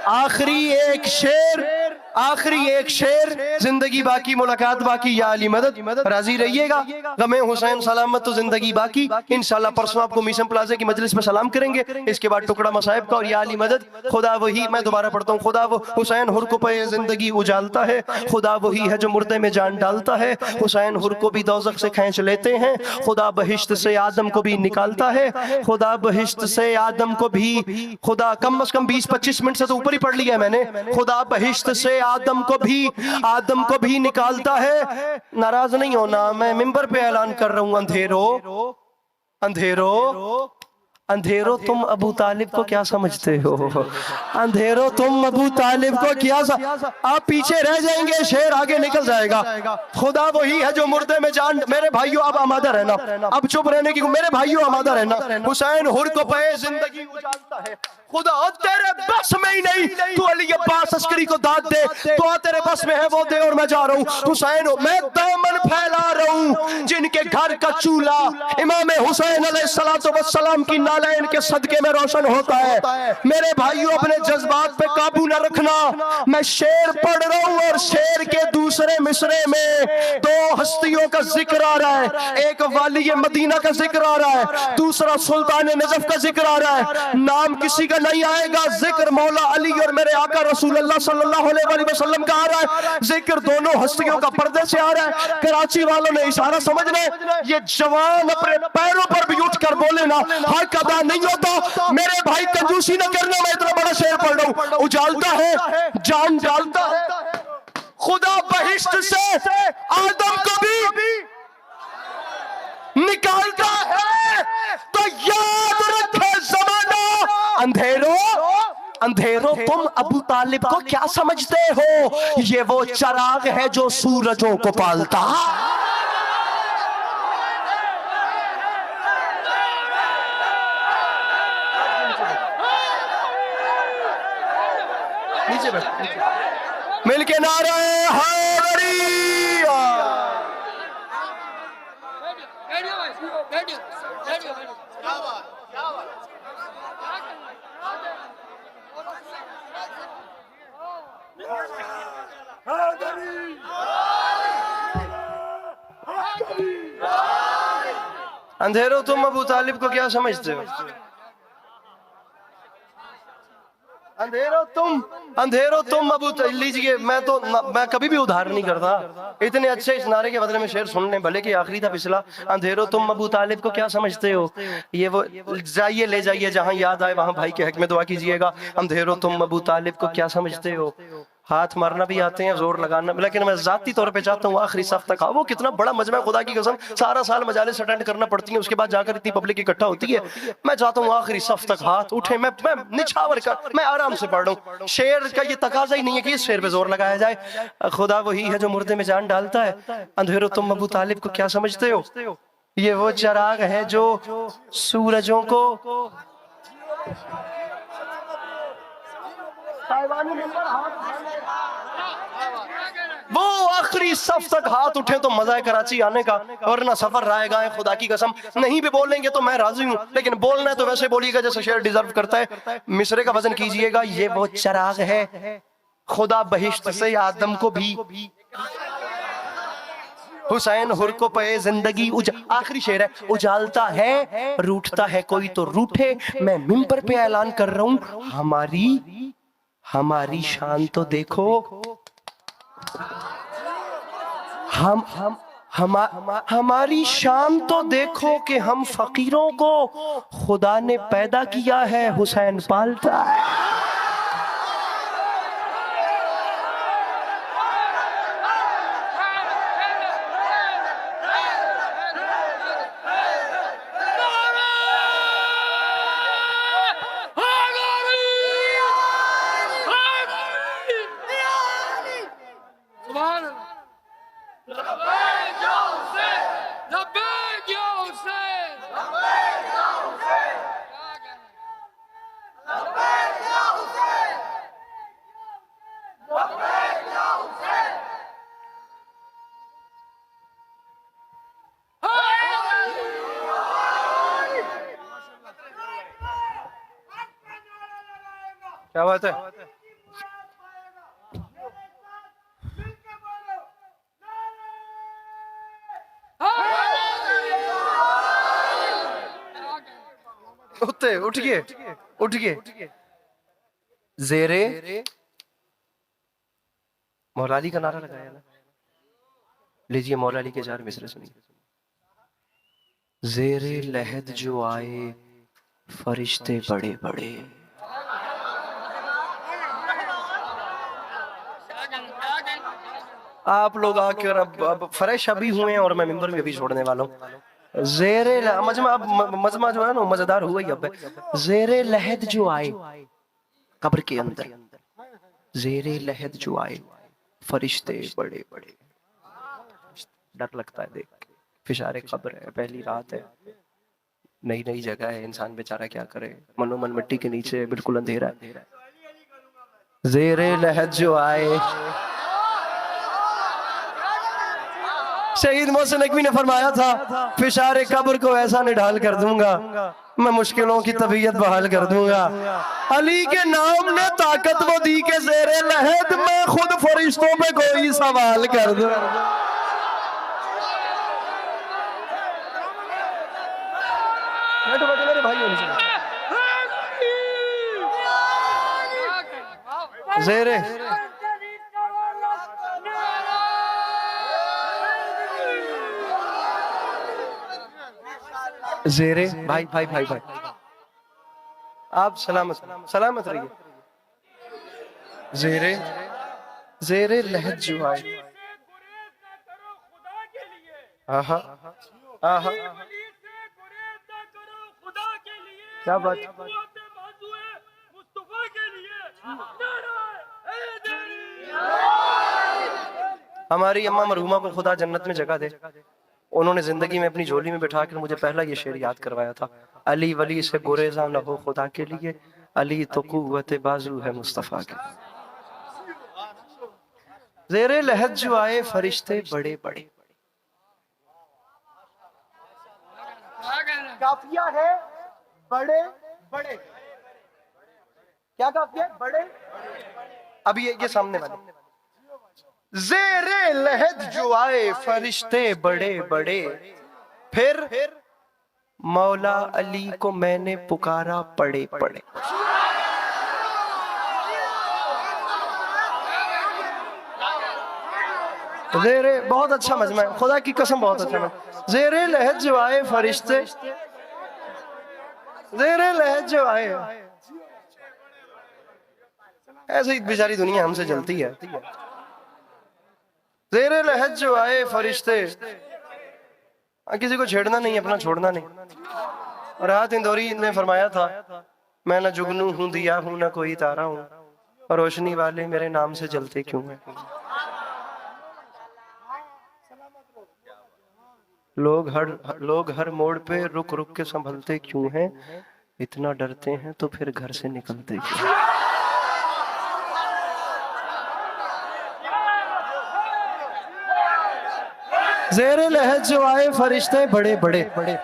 Speaker 1: आखिरी एक शेर, जिंदगी बाकी मुलाकात बाकी, या अली मदद। राजी रहिएगा, गमे हुसैन सलामत तो जिंदगी बाकी। इंशाल्लाह परसों आपको मीसम प्लाजा की मजलिस में सलाम करेंगे। इसके बाद टुकड़ा मसाइब का और या अली मदद। खुदा वही, मैं दोबारा पढ़ता हूँ, खुदा वो हुसैन हुर को पे जिंदगी उजालता है, खुदा वही है जो मुर्दे में जान डालता है। हुसैन हुर को भी दोज़ख से खींच लेते हैं, खुदा बहिश्त से आदम को भी निकालता है। खुदा बहिश्त से आदम को भी, खुदा कम से कम 20-25 मिनट से तो ऊपर ही पढ़ लिया है मैंने। खुदा बहिश्त से आदम को भी निकालता है। नाराज नहीं होना, मैं मिंबर पे ऐलान कर रहा हूं, अंधेरों तुम अबू तालिब को क्या समझते हो? अंधेरों तुम अबू तालिब को क्या आप पीछे रह जाएंगे, शेर आगे निकल जाएगा। खुदा वही है जो मुर्दे में जान। मेरे भाइयों अब आमादा रहना, अब चुप रहने की, मेरे भाइयों आमादा रहना। हुसैन हुर को पे जिंदगी उजालता है, खुदा तेरे बस में ही नहीं, तू अली अब्बास अस्करी को दाद दे, तो तेरे बस में है वो दे, और मैं जा रहा हूँ। हुसैन मैं दामन फैला रहा हूँ, जिनके घर का चूल्हा इमाम हुसैन अलैहिस्सलाम की नालैन के सदके में रोशन होता है। मेरे भाइयों अपने जज्बात पे काबू न रखना, मैं शेर पढ़ रहा हूँ और शेर के दूसरे मिसरे में 2 हस्तियों का जिक्र आ रहा है। एक वाली मदीना का जिक्र आ रहा है, दूसरा सुल्तान नजफ का जिक्र आ रहा है। नाम किसी का नहीं आएगा, जिक्र मौला अली और मेरे आका रसूलुल्लाह सल्लल्लाहु अलैहि वसल्लम का आ रहा है। जिक्र दोनों हस्तियों का पर्दे से आ रहा है। कराची वालों ने इशारा समझना है, ये जवान अपने पैरों पर भी उठ कर बोले ना हक अदा नहीं होता। मेरे भाई कंजूसी न करना, मैं इतना बड़ा शेर पढ़ रहा हूं। उजालता है जान डालता है खुदा बहिश्त से आदम को भी निकालता है। तो याद रखे जमाना, अंधेरों तुम अबू तालिब को क्या समझते हो, ये वो चिराग है जो सूरजों को पालता। नीचे बैठ, मिलके नारा हैदरी। अंधेरों तुम अबू तालिब को क्या समझते हो, अंधेरों तुम अबू लीजिए। मैं कभी भी उधार नहीं करता, इतने अच्छे इस नारे के बदले में शेर सुनने, भले कि आखिरी था पिछला। अंधेरों तुम अबू तालिब को क्या समझते हो, ये वो जाइए ले जाइए जहां याद आए वहां भाई के हक में दुआ कीजिएगा। अंधेरों तुम अबू तालिब को क्या समझते हो, हाथ मारना भी आते हैं, जोर लगाना, लेकिन मैं जाती तौर पे चाहता हूँ आखिरी सफ तक। वो कितना बड़ा मजमा, खुदा की कसम, सारा साल मजालिस अटेंड करना पड़ती है, उसके बाद जाकर इतनी पब्लिक इकट्ठा होती है। मैं चाहता हूँ आखिरी सफ तक हाथ उठे, मैं निछावर कर, मैं आराम से पढ़ रहा हूँ। शेर का ये तकाजा ही नहीं है कि इस शेर पे जोर लगाया जाए। खुदा वही है जो मुर्दे में जान डालता है। अंधेरों तुम अबू तालिब को क्या समझते हो, ये वो चिराग है जो सूरजों को वो आखिरी सफ तक हाथ उठे तो मजा है कराची आने का, वरना सफर रहेगा। खुदा की कसम नहीं भी बोलेंगे तो मैं राजी हूँ, लेकिन बोलना है तो वैसे बोलिएगा जैसे शेर डिजर्व करता है। मिसरे का वजन कीजिएगा, ये वो चिराग है खुदा बहिश्त से आदम को भी, हुसैन हुर को पे जिंदगी आखिरी शेर है, उजालता है रूठता है कोई तो रूठे। मैं मिंबर पे ऐलान कर रहा हूं, हमारी शान तो देखो, हमारी शान तो देखो कि हम फकीरों को खुदा ने पैदा किया है, हुसैन पालता है। क्या बात है, उठ गए जेरे मौला अली का नारा लगाया ना, लीजिए मौला अली के 4 मिसरे सुनिए। जेरे लहद जो आए फरिश्ते बड़े बड़े, आप लोग आकर अब फ्रेश अभी हुए हैं और मैं मिंबर में अभी छोड़ने वाला हूँ। जेरे मजमा जो है ना मजेदार हुआ ही अब है। जेरे लहद जो आए कब्र के अंदर, जेरे लहद जो आए फरिश्ते बड़े बड़े। डर लगता है देख के, फिशारे कब्र है, पहली रात है, नई नई जगह है, इंसान बेचारा क्या करे, मनोमन मिट्टी के नीचे बिल्कुल अंधेरा है। जेरे लहद जो आए, शहीद मोहसिन नकवी ने फरमाया था, फिशारे कब्र को ऐसा निढाल कर दूंगा, मैं मुश्किलों की तबीयत बहाल कर दूंगा। अली के नाम ने ताकत वो दी के जेरे लहद मैं खुद फरिश्तों पे कोई सवाल कर दूं। जेरे जेरे भाई भाई भाई भाई, आप सलामत सलामत रहिए। जेरे जेरे लहद जो आए। हाँ हाँ हाँ हाँ, क्या बात। हमारी अम्मा मरहुमा को खुदा जन्नत में जगह दे, उन्होंने जिंदगी में अपनी झोली में बिठा कर मुझे पहला ये शेर याद करवाया था। अली वली से गुरेजा न हो खुदा के लिए, अली तो कुव्वत बाजू है मुस्तफा के। जेरे लहद जो आए फरिश्ते बड़े बड़े। काफिया है बड़े बड़े। क्या काफिया है? बड़े। अभी ये सामने वाले, जेरे लहद जो आए फरिश्ते बड़े बड़े, फिर मौला अली को मैंने पुकारा पड़े पड़े। जेरे, बहुत अच्छा मजमा है, खुदा की कसम बहुत अच्छा मजमा। जेरे लहद जो आए फरिश्ते, जेरे लहद जो आए। ऐसे ही बेचारी दुनिया हमसे जलती है। जेरे लहद जो आए फरिश्ते, किसी को छेड़ना नहीं, अपना छोड़ना नहीं। राहत इंदौरी ने फरमाया था, मैं न जुगनू हूं दिया हूं न कोई तारा हूं, रोशनी वाले मेरे नाम से जलते क्यों हैं। लोग हर मोड़ पे रुक रुक के संभलते क्यों हैं, इतना डरते हैं तो फिर घर से निकलते क्यों। जेरे लहद जो आए फरिश्ते बड़े बड़े बड़े।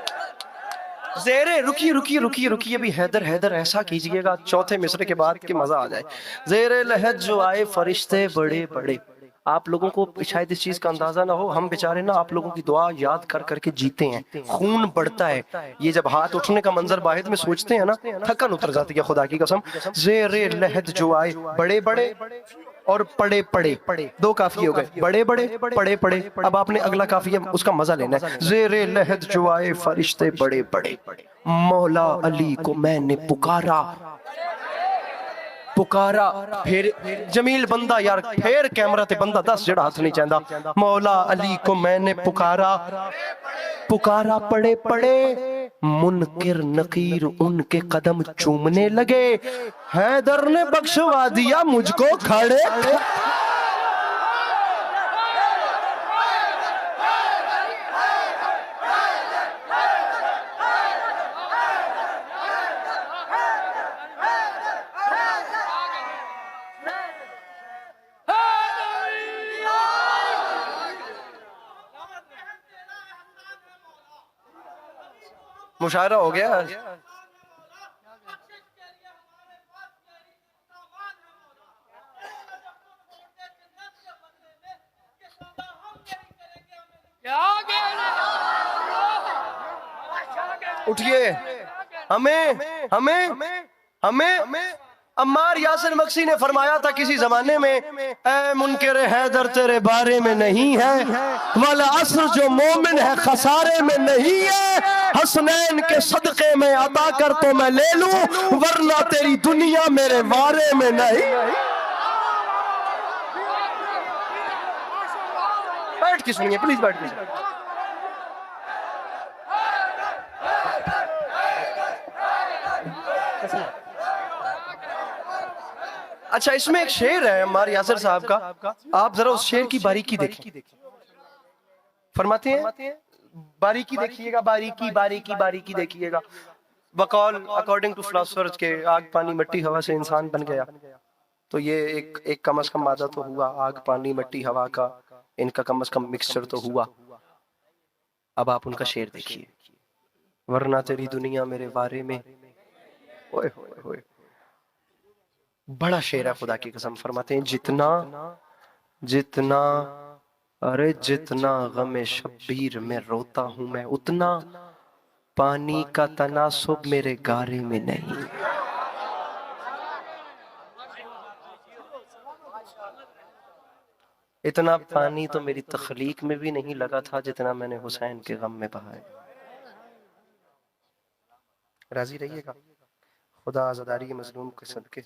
Speaker 1: जेरे रुकिए रुकिए रुकिए रुकिए, अभी हैदर हैदर ऐसा कीजिएगा चौथे मिसरे के बाद कि मजा आ जाए। जेरे लहद जो आए फरिश्ते बड़े बड़े। आप लोगों को शायद इस चीज का अंदाजा ना हो, हम बेचारे ना आप लोगों की दुआ याद कर करके जीते हैं, खून बढ़ता है। ये जब हाथ उठने का मंजर बाहिद में सोचते हैं ना, थकन उतर जाती है खुदा की कसम। जेरे लहद जो आए बड़े बड़े और पड़े पड़े, दो काफी हो गए, बड़े बड़े पड़े पड़े। अब आपने अगला काफिया उसका मजा लेना है। जेरे लहद जो आए फरिश्ते बड़े बड़े, मौला अली को मैंने पुकारा पुकारा। फिर जमील बंदा यार, फिर कैमरा ते बंदा 10 जड़ा हाथ नहीं चाहता। मौला अली को मैंने पुकारा पुकारा, पड़े पड़े मुनकिर नकीर उनके कदम चूमने लगे। हैदर ने बख्शवा दिया मुझको खड़े। मुशायरा हो गया। उठिए, हमें हमें हमें अम्मार यासिर मक्सी ने फरमाया था किसी जमाने में, ऐ मुनकिर हैदर तेरे बारे में नहीं है, वल असर जो मोमिन है खसारे में नहीं है, हसनैन के सदके में अता कर तो मैं ले लूं, वरना तेरी दुनिया मेरे बारे में नहीं। बैठ के सुनिए प्लीज, बैठ के। अच्छा, इसमें एक शेर है अम्मार यासिर साहब का, आप जरा उस शेर की बारीकी देखिए। फरमाते हैं, बारीकी देखिएगा, बारीकी बारीकी बारीकी देखिएगा। बकौल अकॉर्डिंग टू फिलोसोफर्स के आग पानी मिट्टी हवा से इंसान बन गया, तो ये एक कम से कम मादा तो हुआ, आग पानी मिट्टी हवा का इनका कम से कम मिक्सचर तो हुआ। अब आप उनका शेर देखिए, वरना तेरी दुनिया मेरे बारे में। ओए होए होए, बड़ा शेर है खुदा की कसम। फरमाते हैं, जितना जितना अरे जितना गमे शब्बीर में रोता हूं मैं, उतना पानी का तनासुब मेरे गारे में नहीं। इतना पानी तो मेरी तखलीक में भी नहीं लगा था जितना मैंने हुसैन के गम में बहाया। राजी रहिएगा। खुदा आज़ादारी के मजलूम के सदके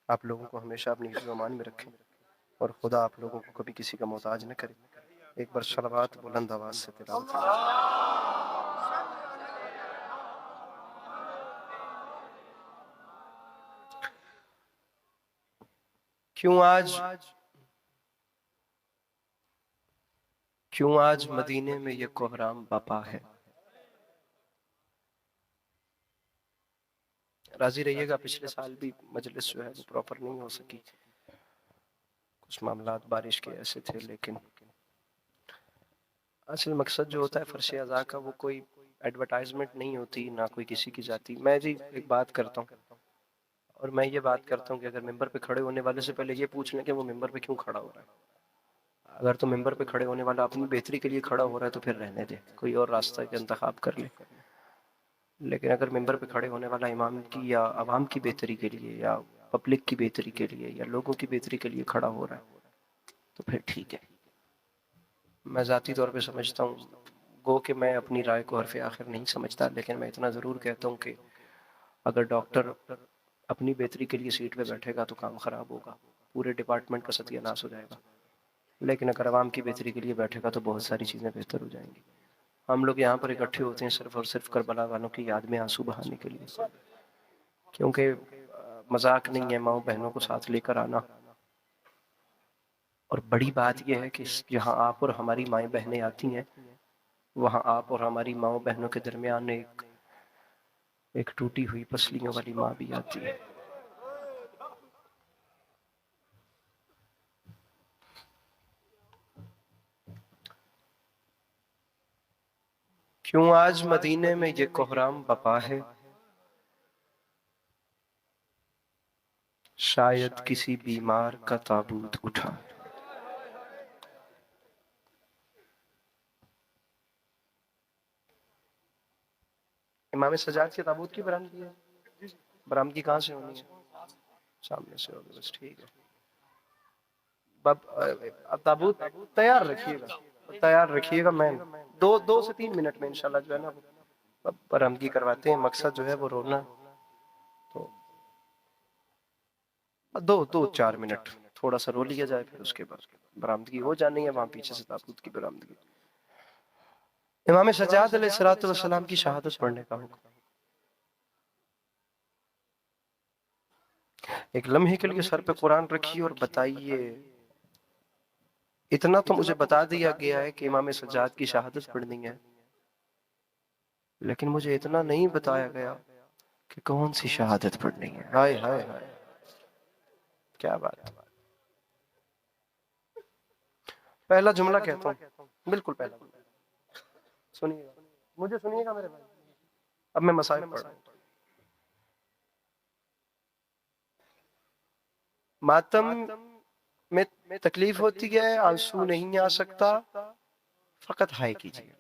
Speaker 1: आप लोगों को हमेशा अपनी हिफ्ज़ व अमान में रखें और खुदा आप लोगों को कभी किसी का मोहताज न करे। एक बार सलावत बुलंद आवाज से तिलावत करें। क्यों आज मदीने में ये कोहराम बपा है। राजी रहिएगा, पिछले साल भी मजलिस जो है वो प्रॉपर नहीं हो सकी, कुछ मामलात बारिश के ऐसे थे, लेकिन असल मकसद जो होता है फर्श अज़ा का वो कोई एडवर्टाइजमेंट नहीं होती, ना कोई किसी की जाती। मैं जी एक बात करता हूँ और मैं ये बात करता हूँ कि अगर मेंबर पे खड़े होने वाले से पहले ये पूछ लें कि वो मेंबर पे क्यों खड़ा हो रहा है। अगर तो मेंबर पे खड़े होने वाला अपनी बेहतरी के लिए खड़ा हो रहा है तो फिर रहने दे, कोई और रास्ता का इंतखाब कर ले। लेकिन अगर मेंबर पे खड़े होने वाला इमाम की या अवाम की बेहतरी के लिए या पब्लिक की बेहतरी के लिए या लोगों की बेहतरी के लिए खड़ा हो रहा है तो फिर ठीक है। मैं ज़ाती तौर पे समझता हूँ, गो कि मैं अपनी राय को हरफ आखिर नहीं समझता, लेकिन मैं इतना ज़रूर कहता हूँ कि अगर डॉक्टर अपनी बेहतरी के लिए सीट पे बैठेगा तो काम ख़राब होगा, पूरे डिपार्टमेंट का सत्यानाश हो जाएगा। लेकिन अगर आवाम की बेहतरी के लिए बैठेगा तो बहुत सारी चीज़ें बेहतर हो जाएंगी। हम लोग यहाँ पर इकट्ठे होते हैं सिर्फ और सिर्फ करबला वालों की याद में आंसू बहाने के लिए, क्योंकि मजाक नहीं है माओ बहनों को साथ लेकर आना। और बड़ी बात यह है कि जहाँ आप और हमारी माएँ बहनें आती हैं वहाँ आप और हमारी माओ बहनों के दरमियान एक टूटी हुई पसलियों वाली माँ भी आती है। क्यों आज मदीने में ये कोहराम बपा है, शायद किसी बीमार का ताबूत उठा। इमाम सजाद के ताबूत की बरामदगी है, बरामदगी कहाँ से होनी है? सामने से होगी, बस ठीक है। अब ताबूत तैयार रखिएगा, तैयार रखिएगा। मैं दो से 3 मिनट में इंशाल्लाह जो है ना बरामदगी करवाते हैं। मकसद जो है वो रोना, तो 2-4 मिनट थोड़ा सा रो लिया जाए, फिर उसके बाद बरामदगी हो जानी है। वहां पीछे से ताबूत की बरामदगी। इमाम सज्जाद अलैहिस्सलातु वस्सलाम की शहादत पढ़ने का हुक्म। एक लम्हे के लिए सर पे कुरान रखिए और बताइए, इतना तो मुझे बता दिया गया है कि इमाम सज्जाद की शहादत पढ़नी है, लेकिन मुझे इतना नहीं बताया गया कि कौन सी शहादत पढ़नी है। हाय हाय हाय, क्या बात। पहला जुमला कहता हूँ, बिल्कुल पहला, सुनिएगा, मुझे सुनिएगा मेरे भाई। अब मैं मसाइल पढ़ रहा हूँ। मातम में तकलीफ होती है, आंसू नहीं आ सकता, फकत हाय कीजिए,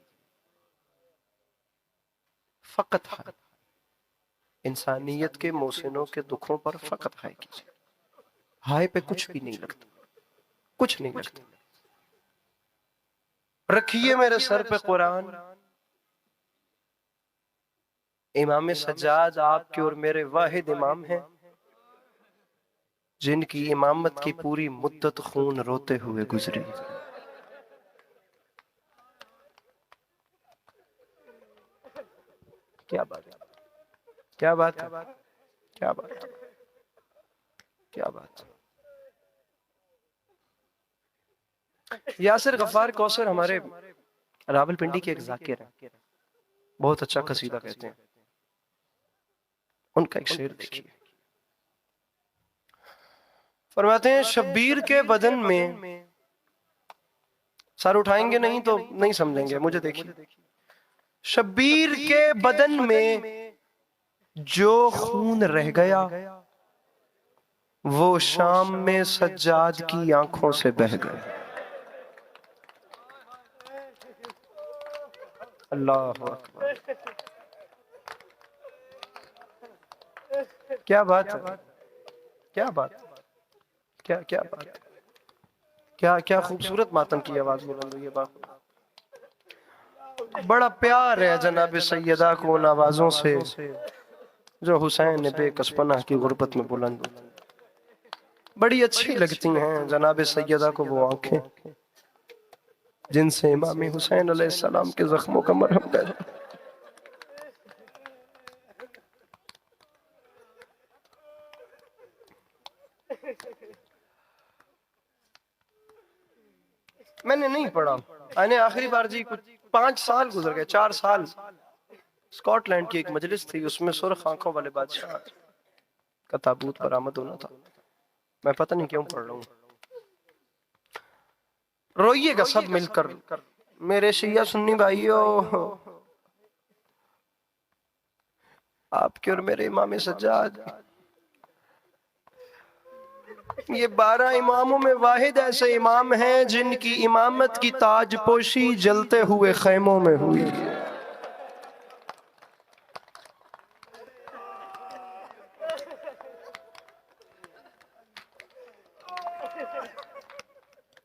Speaker 1: फकत हाय। इंसानियत के मोहसिनों के दुखों पर फकत हाय कीजिए। हाय पे कुछ भी नहीं लगता, कुछ नहीं लगता। रखिए मेरे सर पे कुरान। इमाम सज्जाद आपके और मेरे वाहिद इमाम हैं जिनकी इमामत की पूरी मुद्दत खून रोते हुए गुजरी। क्या बात है, क्या बात है, क्या बात है, क्या बात है। यासिर गफ्फार कौसर हमारे रावलपिंडी के एक जाकिर हैं, बहुत अच्छा कसीदा कहते हैं। उनका एक शेर देखिए, फरमाते हैं शब्बीर के बदन में, सर उठाएंगे नहीं तो नहीं समझेंगे, मुझे देखिए। शब्बीर के बदन में जो खून रह गया वो शाम में सज्जाद की आंखों से बह गया। अल्लाह अकबर, क्या बात है, क्या बात, क्या क्या बात, क्या क्या खूबसूरत मातम की आवाज बुलंद हुई है। बात बड़ा प्यार है जनाब सैयदा को उन आवाजों से जो हुसैन बेकसपना की गुर्बत में बुलंद। बड़ी अच्छी लगती हैं जनाब सैयदा को वो आंखें जिनसे इमाम हुसैन अलैहिस्सलाम के जख्मों का मरहम गया। मैंने नहीं पढ़ा, मैंने आखिरी बार जी कुछ 5 साल गुजर गए, 4 साल। स्कॉटलैंड की एक मजलिस थी, उसमें सुर्ख आंखों वाले बादशाह का ताबूत बरामद होना था। मैं पता नहीं क्यों पढ़ रहा हूँ। रोइएगा सब मिलकर मेरे शिया सुन्नी भाइयों, आपके और मेरे इमाम सज्जाद, ये 12 इमामों में वाहिद ऐसे इमाम हैं जिनकी इमामत की ताजपोशी जलते हुए खैमों में हुई।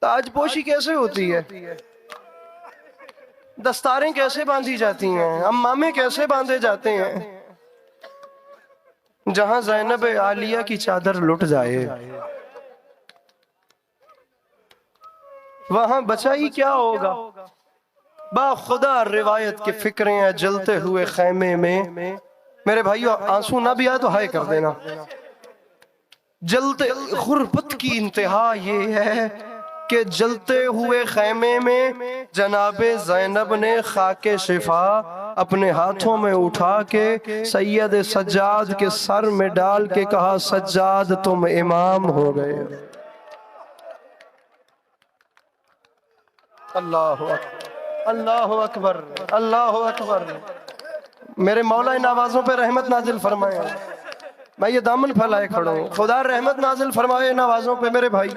Speaker 1: ताजपोशी कैसे होती है, दस्तारें कैसे बांधी जाती हैं, अम्मामे कैसे बांधे जाते हैं। जहां ज़ैनब आलिया की चादर लुट जाए वहां बचा ही क्या होगा। बाखुदा रिवायत की फिक्रें हैं जलते हुए खैमे में। मेरे भाइयों आंसू ना भी आए तो हाय कर देना। जलते गुर्बत की इंतहा ये है कि जलते हुए खैमे में जनाबे ज़ैनब ने खाके शिफा अपने हाथों में उठा के सैयद सज्जाद के सर में डाल के कहा, सज्जाद तुम इमाम हो गए। अल्लाह अकबर, अल्लाह अकबर, अल्लाह अकबर। मेरे मौला इन आवाजों पे रहमत नाजिल फरमाए। मैं ये दामन फैलाए खड़ा हूँ, खुदा रहमत नाजिल फरमाए इन आवाजों पे मेरे भाई।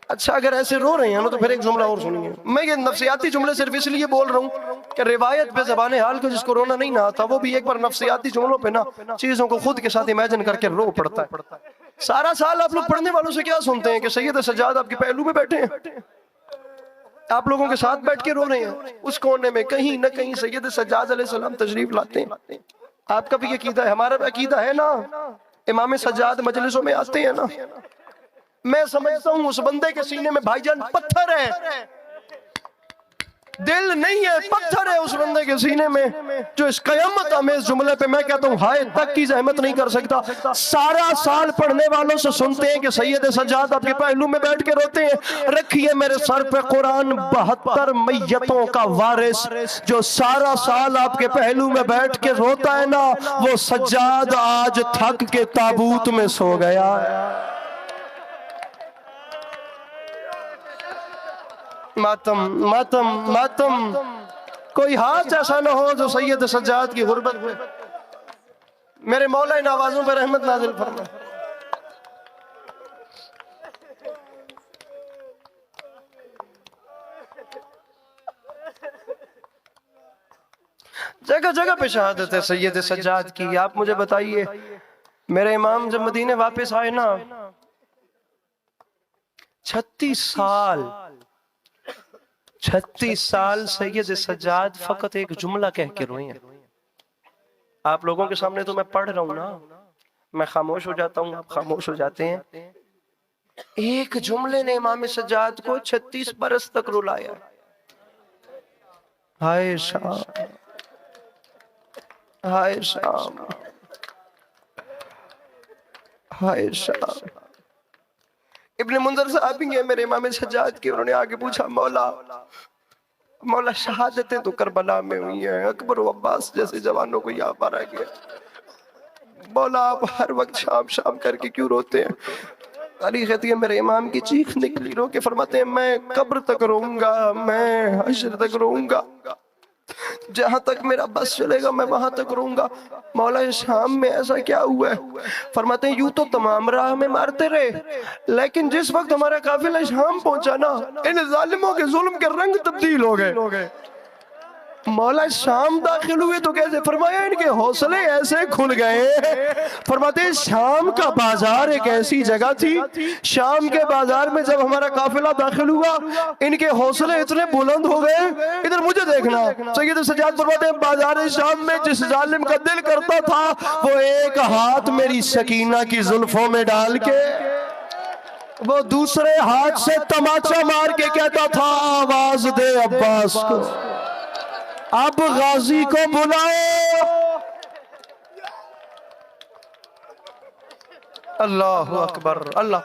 Speaker 1: अच्छा अगर ऐसे रो रहे हैं ना तो फिर एक जुमला और सुनिए। मैं ये नफ्सियाती जुमले सिर्फ इसलिए बोल रहा हूँ कि रिवायत पे ज़बाने हाल को जिसको रोना नहीं ना आता वो भी एक बार नफ्सियाती जुमलों पे ना चीजों को खुद के साथ इमेजिन करके रो पड़ता है। सारा साल आप लोग पढ़ने वालों से क्या सुनते हैं कि सैयद सज्जाद आपके पहलू में बैठे हैं, आप लोगों के साथ बैठ के रो रहे हैं। उस कोने में कहीं ना कहीं सैयद सज्जाद अलैहिस्सलाम तशरीफ लाते हैं। आपका भी अकीदा है, हमारा भी अकीदा है ना। इमाम सज्जाद मजलिसों में आते हैं ना। मैं समझता हूँ उस बंदे के सीने में भाईजान पत्थर है, दिल नहीं है, पत्थर है उस बंदे के सीने में, जो इस कयामत आमेज जुमले पे मैं कहता हूँ हाय तक की जहमत नहीं कर सकता। सारा साल पढ़ने वालों से सुनते हैं कि सैयद सज्जाद आपके पहलू में बैठ के रोते हैं। रखिए मेरे सर पे कुरान 72 मैयतों का वारिस जो सारा साल आपके पहलू में बैठ के रोता है ना, वो सज्जाद आज थक के ताबूत में सो गया। मातम मातम मातम, कोई हाथ ऐसा ना हो जो सैयद सज्जाद की गुर्बत में। मेरे मौला इन आवाजों पर रहमत नाजिल फरमाए। जगह जगह पे शहादत है सैयद सज्जाद की। आप मुझे बताइए मेरे इमाम जब मदीने वापस आए ना 36 साल सैयद सज्जाद फकत एक जुमला कह के रोए हैं। आप लोगों के सामने तो मैं पढ़ रहा हूं ना, मैं खामोश हो जाता हूं, आप खामोश हो जाते हैं। एक जुमले ने इमाम सज्जाद को 36 बरस तक रुलाया। हाय शाम, हाय शाम, हाय शाम। इब्ने मुंजर साहब भी है मेरे इमाम सज्जाद की, उन्होंने आगे पूछा मौला मौला शहादतें तो करबला में हुई हैं, अकबर और अब्बास जैसे जवानों को यहाँ पर आ गया। मौला आप हर वक्त शाम शाम करके क्यों रोते हैं। अली कहती है मेरे इमाम की चीख निकली, रो के फरमाते हैं मैं कब्र तक रोऊंगा, मैं हश्र तक रोऊंगा, जहां तक मेरा बस चलेगा मैं वहां तक रोऊंगा। मौला शाम में ऐसा क्या हुआ है। फरमाते हैं यूं तो तमाम राह में मारते रहे, लेकिन जिस वक्त हमारा काफिला शाम पहुंचा ना, इन जालिमों के जुल्म के रंग तब्दील हो गए। मौला शाम दाखिल हुए तो कैसे? फरमाया इनके हौसले ऐसे खुल गए। फरमाते शाम का बाजार एक ऐसी जगह थी, शाम के बाजार में जब हमारा काफिला दाखिल हुआ इनके हौसले इतने बुलंद हो गए। इधर मुझे देखना, सैयद सज्जाद फरमाते हैं बाजार शाम में जिस जालिम का दिल करता था वो एक हाथ मेरी सकीना की जुल्फों में डाल के वो दूसरे हाथ से तमाचा मार के कहता था आवाज दे अब्बास को, अब गाजी को बुलाओ। अल्लाह अकबर, अल्लाह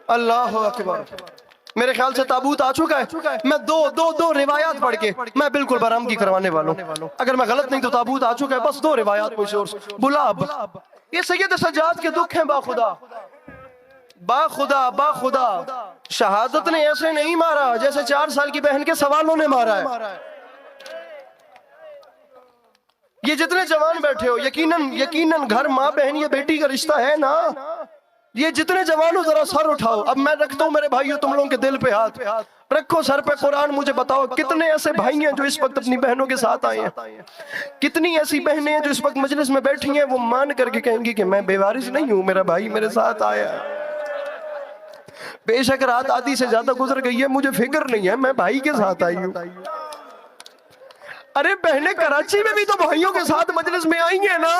Speaker 1: अल्लाह अकबर। मेरे ख्याल से ताबूत आ चुका है। मैं दो रिवायात पढ़ के मैं बिल्कुल बरामदगी करवाने वाला हूँ। अगर मैं गलत नहीं तो ताबूत आ चुका है, बस 2 रिवायात मुझे और बुला। अब ये सैयद सज्जाद के दुख हैं बाखुदा, बाखुदा बाखुदा। शहादत ने ऐसे नहीं मारा जैसे 4 साल की बहन के सवालों ने मारा है। ये जितने जवान बैठे हो, यकीनन घर माँ बहन ये बेटी का रिश्ता है ना। ये जितने जवान हो जरा सर उठाओ। अब मैं रखता हूँ मेरे भाइयों तुम लोगों के दिल पे हाथ, रखो सर पे कुरान। मुझे बताओ कितने ऐसे भाई हैं जो इस वक्त अपनी बहनों के साथ आए हैं? कितनी ऐसी बहनें हैं जो इस वक्त मजलिस में बैठी हैं, वो मान करके कहेंगी कि मैं बेवारिस नहीं हूँ, मेरा भाई मेरे साथ आया है। बेशक रात आधी से ज्यादा गुजर गई है, मुझे फिक्र नहीं है, मैं भाई के साथ आई हूँ। अरे बहनें कराची में भी तो भाइयों के साथ मजलिस में आई हैं ना।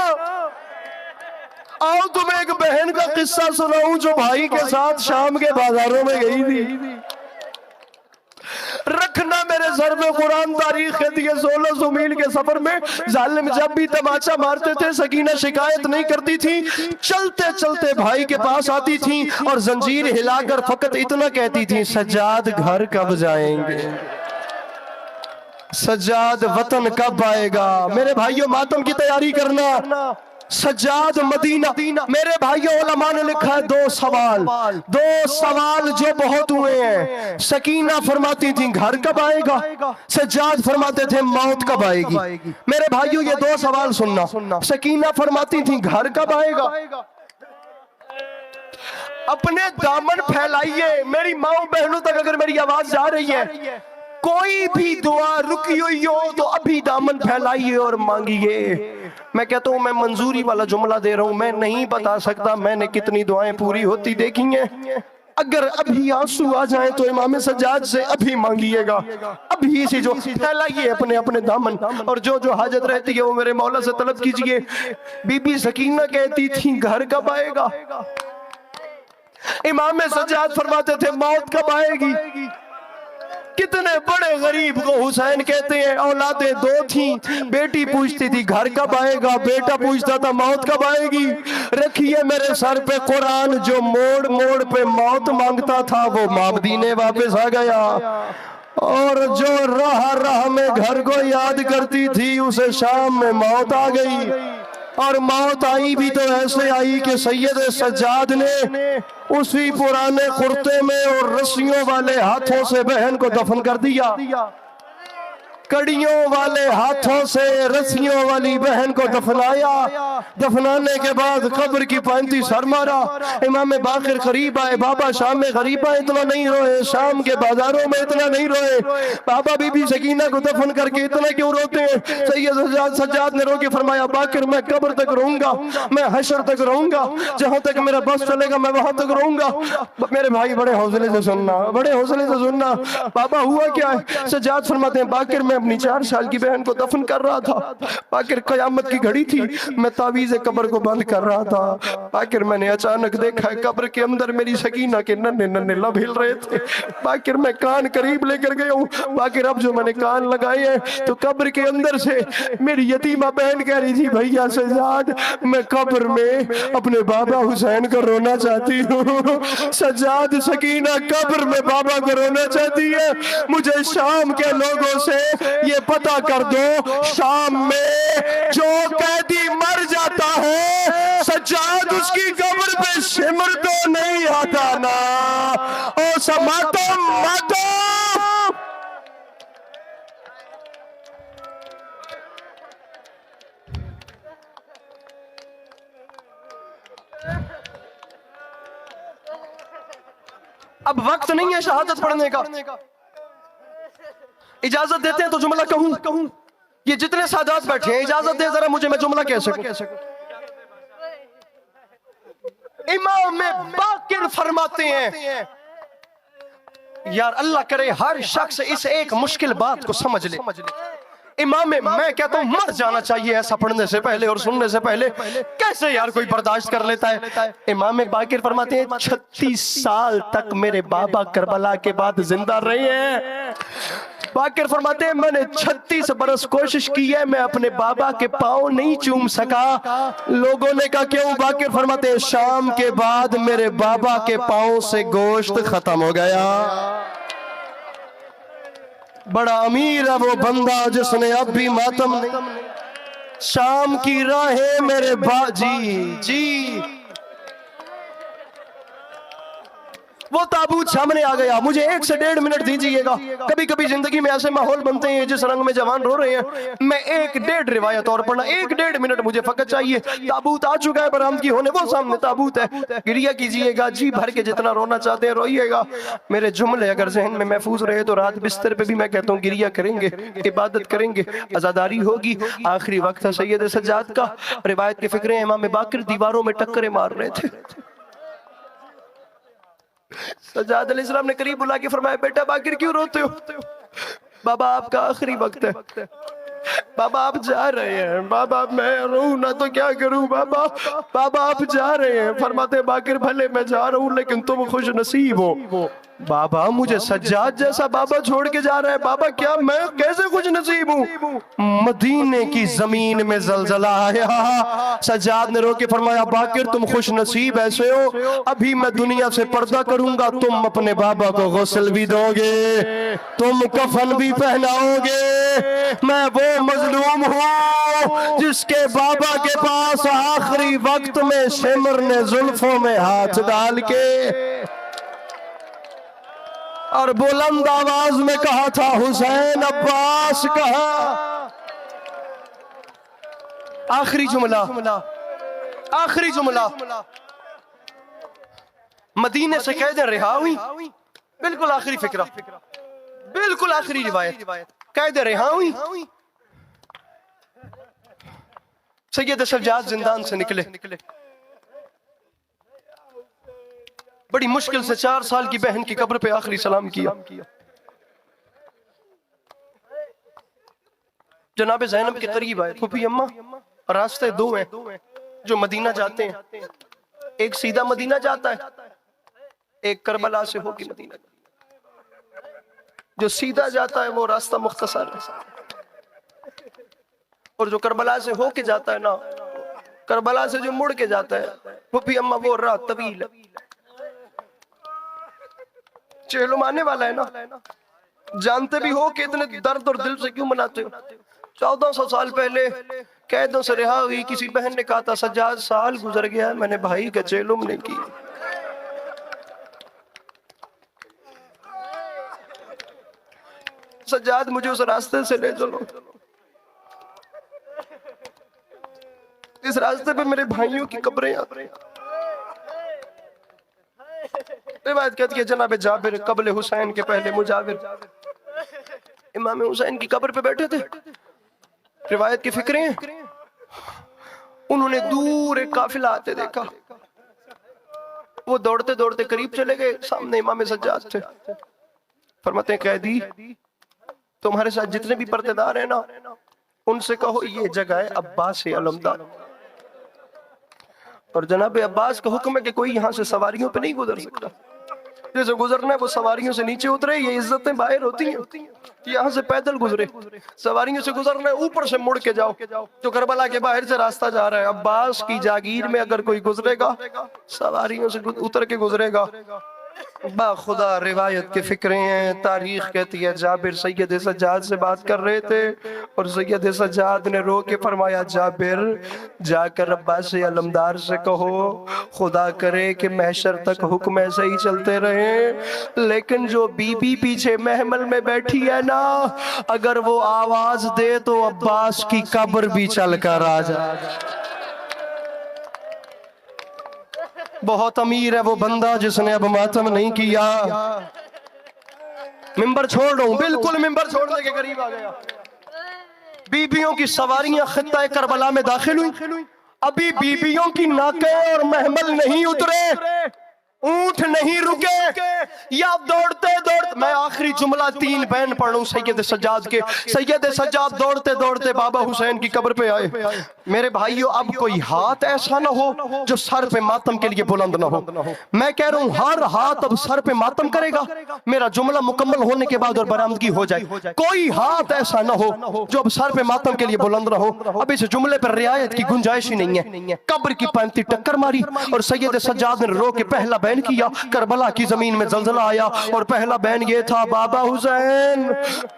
Speaker 1: आओ तुम्हें एक बहन का किस्सा सुनाऊं जो भाई के साथ शाम के बाजारों में गई थी। रखना मेरे सर में कुरान तारीख कहती है 1600 मील के सफर में जालिम जब भी तमाचा मारते थे सकीना शिकायत नहीं करती थी, चलते चलते भाई के पास आती थी और जंजीर हिलाकर फकत इतना कहती थी सज्जाद घर कब जाएंगे, सज्जाद वतन कब आएगा। मेरे भाइयों मातम की तैयारी करना, सज्जाद मदीना। मेरे भाइयों उलमा ने लिखा है 2 सवाल जो बहुत हुए हैं। सकीना फरमाती थी घर कब आएगा, सज्जाद फरमाते थे मौत कब आएगी। मेरे भाइयों ये 2 सवाल सुनना। सकीना फरमाती थी घर कब आएगा। अपने दामन फैलाइए मेरी माओ बहनों तक अगर मेरी आवाज जा रही है, कोई भी दुआ रुकी हुई हो तो अभी दामन फैलाइए और मांगिए। मैं कहता हूं मैं मंजूरी वाला जुमला दे रहा हूं, मैं नहीं बता सकता मैंने कितनी दुआएं पूरी होती देखी हैं। अगर अभी आंसू आ जाए तो इमाम सज्जाद से अभी मांगिएगा, अभी से जो फैलाइए अपने अपने दामन, और जो जो हाजत रहती है वो मेरे मौला से तलब कीजिए। बीबी सकीना कहती थी घर कब आएगा, इमाम सज्जाद फरमाते थे मौत कब आएगी। कितने बड़े गरीब को हुसैन कहते हैं औलादें 2 थी, बेटी पूछती थी घर कब आएगा, बेटा पूछता था मौत कब आएगी। रखिए मेरे सर पे कुरान, जो मोड़ मोड़ पे मौत मांगता था वो मदीने वापस आ गया, और जो राह राह में घर को याद करती थी उसे शाम में मौत आ गई। और मौत आई भी तो ऐसे आई कि सैयद सज्जाद ने उसी पुराने कुर्ते में और रस्सियों वाले हाथों से बहन को दफन कर दिया। कड़ियों वाले हाथों से रस्सियों वाली बहन को दफनाया। दफनाने के बाद कब्र की पैंती सर मारा। इमाम बाकिर गरीब आए, बाबा शाम में गरीब आए, इतना नहीं रोए, शाम के बाजारों में इतना नहीं रोए। बाबा बीबी सकीना को दफन करके इतना क्यों रोते हैं? सैयद सज्जाद ने रो के फरमाया बाकिर मैं कब्र तक रहूंगा, मैं हशर तक रहूंगा, जहां तक मेरा बस चलेगा मैं वहां तक रहूंगा। मेरे भाई बड़े हौसले से सुनना, बड़े हौसले से सुनना। बाबा हुआ क्या है? सज्जाद फरमाते हैं बाकिर मैं अपनी 4 साल की बहन को दफन कर रहा था। बाकिर कयामत की घड़ी थी, मैं तावीज़े कब्र को बंद कर रहा था। बाकिर मैंने अचानक देखा है कब्र के अंदर मेरी सकीना के नन्हे नन्हे लब हिल रहे थे। बाकिर मैं कान करीब लेकर गया हूँ। बाकिर अब जो मैंने कान लगाए हैं तो कब्र के अंदर से मेरी यतीमा बहन कह रही थी भैया सज्जाद मैं कब्र में अपने बाबा हुसैन को रोना चाहती हूँ। सज्जाद सकीना कब्र में बाबा को रोना चाहती है। मुझे शाम के लोगों से ये पता कर दो शाम में जो कैदी मर जाता है सज्जाद उसकी कब्र पे सिमर तो नहीं आता ना। ओ समातम मातम अब वक्त नहीं है शहादत पढ़ने का। इजाजत देते हैं तो जुमला कहूं। ये जितने सादात बैठे हैं, इजाजत दे जरा मुझे, मैं जुमला कह सकूं। इमाम बाकिर फरमाते हैं, यार अल्लाह करे हर शख्स इस एक मुश्किल बात को समझ ले। इमाम मैं कहता हूं मर जाना चाहिए ऐसा पढ़ने से पहले और सुनने से पहले। कैसे यार कोई बर्दाश्त कर लेता है। इमाम बाकिर फरमाते हैं 36 साल तक मेरे बाबा करबला के बाद जिंदा रहे हैं। बाकिर फरमाते हैं मैंने 36 बरस कोशिश की है, मैं अपने बाबा के पाँव नहीं चूम सका। लोगों ने कहा क्यों? बाकिर फरमाते हैं शाम के बाद मेरे बाबा के पाँव से गोश्त खत्म हो गया। बड़ा अमीर है वो बंदा जिसने अब भी मातम नहीं। शाम की राहें मेरे बाजी जी, वो ताबूत सामने आ गया। मुझे 1 से 1.5 मिनट दीजिएगा। कभी कभी जिंदगी में ऐसे माहौल बनते हैं जिस रंग में जवान रो रहे हैं, मैं 1-1.5 रिवायत और पढ़ना, 1-1.5 मिनट मुझे फकत चाहिए। ताबूत आ चुका है बरामदगी होने, वो सामने ताबूत है। गिरिया कीजिएगा, जी भर के जितना रोना चाहते हैं रोइएगा। मेरे जुमले अगर जहन में महफूज रहे तो रात बिस्तर पे भी मैं कहता हूँ गिरिया करेंगे, इबादत करेंगे, आजादारी होगी। आखिरी वक्त है सैयद सज्जाद का। रिवायत की फिक्रें, इमाम बाकिर दीवारों में टक्करें मार रहे थे। सज्जाद अलैहिस्सलाम ने करीब बुला के फरमाया बेटा बाकिर क्यों रोते हो? बाबा आपका आखिरी वक्त है, बाबा आप जा रहे हैं। बाबा मैं रोऊं ना तो क्या करूं बाबा? बाबा आप जा रहे हैं। फरमाते बाकिर भले मैं जा रहा हूं लेकिन तुम खुश नसीब हो। बाबा मुझे सज्जाद जैसा बाबा छोड़ के जा रहा है। बाबा क्या मैं कैसे खुश नसीब हूँ? मदीने की जमीन में जलजला आया। सज्जाद ने रो के फरमाया बाकिर तुम खुश नसीब ऐसे हो, अभी मैं दुनिया से पर्दा करूंगा, तुम अपने बाबा को गुस्ल भी दोगे, तुम कफन भी पहनाओगे। मैं वो मजलूम हूँ जिसके बाबा के पास आखिरी वक्त में शिमर ने जुल्फों में हाथ डाल के और बुलंद आवाज में कहा था हुसैन अब्बास कहा। आखिरी जुमला, आखिरी जुमला। मदीने से कैद रिहा हुई, बिल्कुल आखिरी फिक्रा, बिल्कुल आखिरी रिवायत। कैद रिहा हुई, सैयद सज्जाद जिंदान से निकले। बड़ी मुश्किल से 4 साल की बहन की कब्र पे आखिरी सलाम किया। जनाब ज़ैनब के करीब आए। फूफी अम्मा रास्ते 2 हैं जो मदीना जाते हैं, एक सीधा मदीना जाता है, एक करबला से होकर मदीना। जो सीधा जाता है वो रास्ता मुख्तसर है, और जो करबला से होके जाता है ना, करबला से जो मुड़ के जाता है फूफी अम्मा वो राह तवील है, चेहलुमाने वाला है ना। जानते भी हो कि इतने दर्द और दिल से क्यों मनाते हो। 1400 साल पहले कैदों से रिहा हुई किसी बहन ने कहा था सज्जाद साल गुजर गया मैंने भाई का चेलुम नहीं की। सज्जाद मुझे उस रास्ते से ले चलो, इस रास्ते पे मेरे भाइयों की कब्रें आती हैं। रिवायत कहती है जनाब जाबिर कब्ल हुसैन के पहले मुजाविर इमाम हुसैन की कब्र पे बैठे थे। रिवायत की फिक्रें हैं, उन्होंने दूर एक काफिला आते देखा, वो दौड़ते दौड़ते करीब चले गए, सामने इमाम सज्जाद थे। फरमाते हैं कैदी तुम्हारे साथ जितने भी पर्देदार हैं ना, उनसे कहो ये जगह है अब्बास अलमदार, और जनाब अब्बास का हुक्म है कि कोई यहाँ से सवारियों पे नहीं गुजर सकता। जैसे गुजरना है वो सवारियों से नीचे उतरे, ये इज्जतें बाहर होती हैं, यहाँ से पैदल गुजरे। सवारियों से गुजरना है ऊपर से मुड़ के जाओ, जो करबला के बाहर से रास्ता जा रहा है। अब्बास की जागीर में अगर कोई गुजरेगा सवारियों से उतर के गुजरेगा। बाखुदा रिवायत की फिक्रें हैं, तारीख कहती है जाबिर सैयद सज्जाद से बात कर रहे थे और सैयद सज्जाद ने रो के फरमाया जाबिर जाकर अब्बास अलमदार से कहो खुदा करे कि महशर तक हुक्म ऐसे ही चलते रहे, लेकिन जो बीबी पीछे महमल में बैठी है ना, अगर वो आवाज दे तो अब्बास की कब्र भी चल कर आ जाए। बहुत अमीर है वो बंदा जिसने अब मातम नहीं किया। मिंबर छोड़ रहा हूं, बिल्कुल मिंबर छोड़ने के करीब आ गया। बीबियों की सवारियां खित्ता करबला में दाखिल हुई। अभी बीबियों की नाकें और महमल नहीं उतरे, ऊंट नहीं रुके, या दौड़ते दौड़ते, मैं आखिरी जुमला 3 बैन पढ़ लूं सैयद सज्जाद के। सैयद सज्जाद दौड़ते दौड़ते बाबा हुसैन की कब्र पे आए। मेरे भाइयों, अब कोई हाथ ऐसा ना हो जो सर पे मातम के लिए बुलंद ना हो। मैं कह रहा हूं हर हाथ अब सर पे मातम करेगा। मेरा जुमला मुकम्मल होने के बाद और बरामदगी हो जाए, कोई हाथ ऐसा ना हो जो अब सर पे मातम के लिए बुलंद ना हो। अब इस जुमले पर रियायत की गुंजाइश ही नहीं है। कब्र की पैंती टक्कर मारी और सैयद सज्जाद ने रो के पहला बैन किया। करबला की जमीन में जलजला आया और पहला बैन ये था, बाबा हुसैन,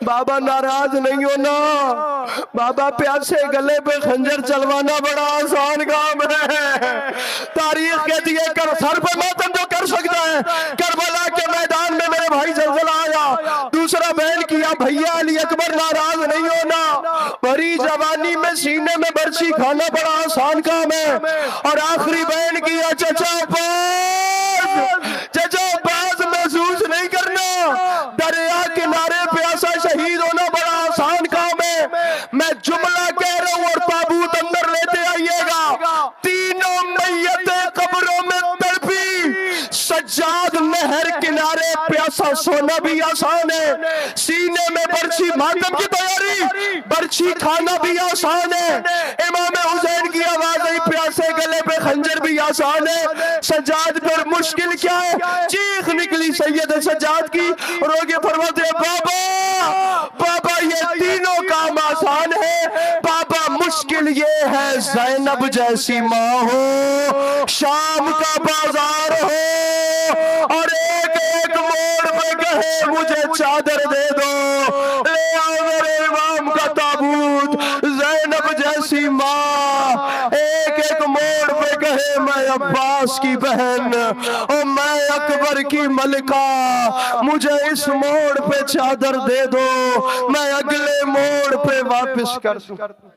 Speaker 1: बाबा नाराज नहीं होना, बाबा प्यासे गले पे खंजर चलवाना बड़ा आसान काम है। तारीख कहती है कर सर पे मातम जो कर सकता है। करबला के मैदान में मेरे भाई जलजला आया, दूसरा बैन किया, भैया अली अकबर नाराज नहीं होना, भरी जवानी में सीने में बर्छी खाना बड़ा आसान काम है। और आखिरी बैन किया, चचा बाज महसूस नहीं करना, दरिया किनारे प्यासा शहीद होना बड़ा आसान काम है। मैं जुमला कह रहा हूं और ताबूत अंदर लेते आइएगा। तीनों मैयतें कब्रों में तड़पी, सज्जाद नहर किनारे प्यासा सोना भी आसान है, सीने में बर्छी मातम की तैयारी, बर्छी खाना भी आसान है। इमाम हुसैन की आवाज आई, प्यासे गले पे खंजर भी आसान है। सज्जाद पर मुश्किल क्या है? चीख निकली सैयद सज्जाद की, रोगे फरमाते बाबा बाबा ये तीनों काम आसान है, बाबा मुश्किल ये है ज़ैनब जैसी माँ हो, शाम का बाजार हो और एक एक मोड़ पे कहे मुझे चादर दे दो, ले आओ मेरे इमाम का ताबूत। ज़ैनब जैसी माँ एक एक मोड़ पे कहे मैं अब्बास की बहन और मैं अकबर की मलिका, मुझे इस मोड़ पे चादर दे दो, मैं अगले मोड़ पे वापस कर दूं।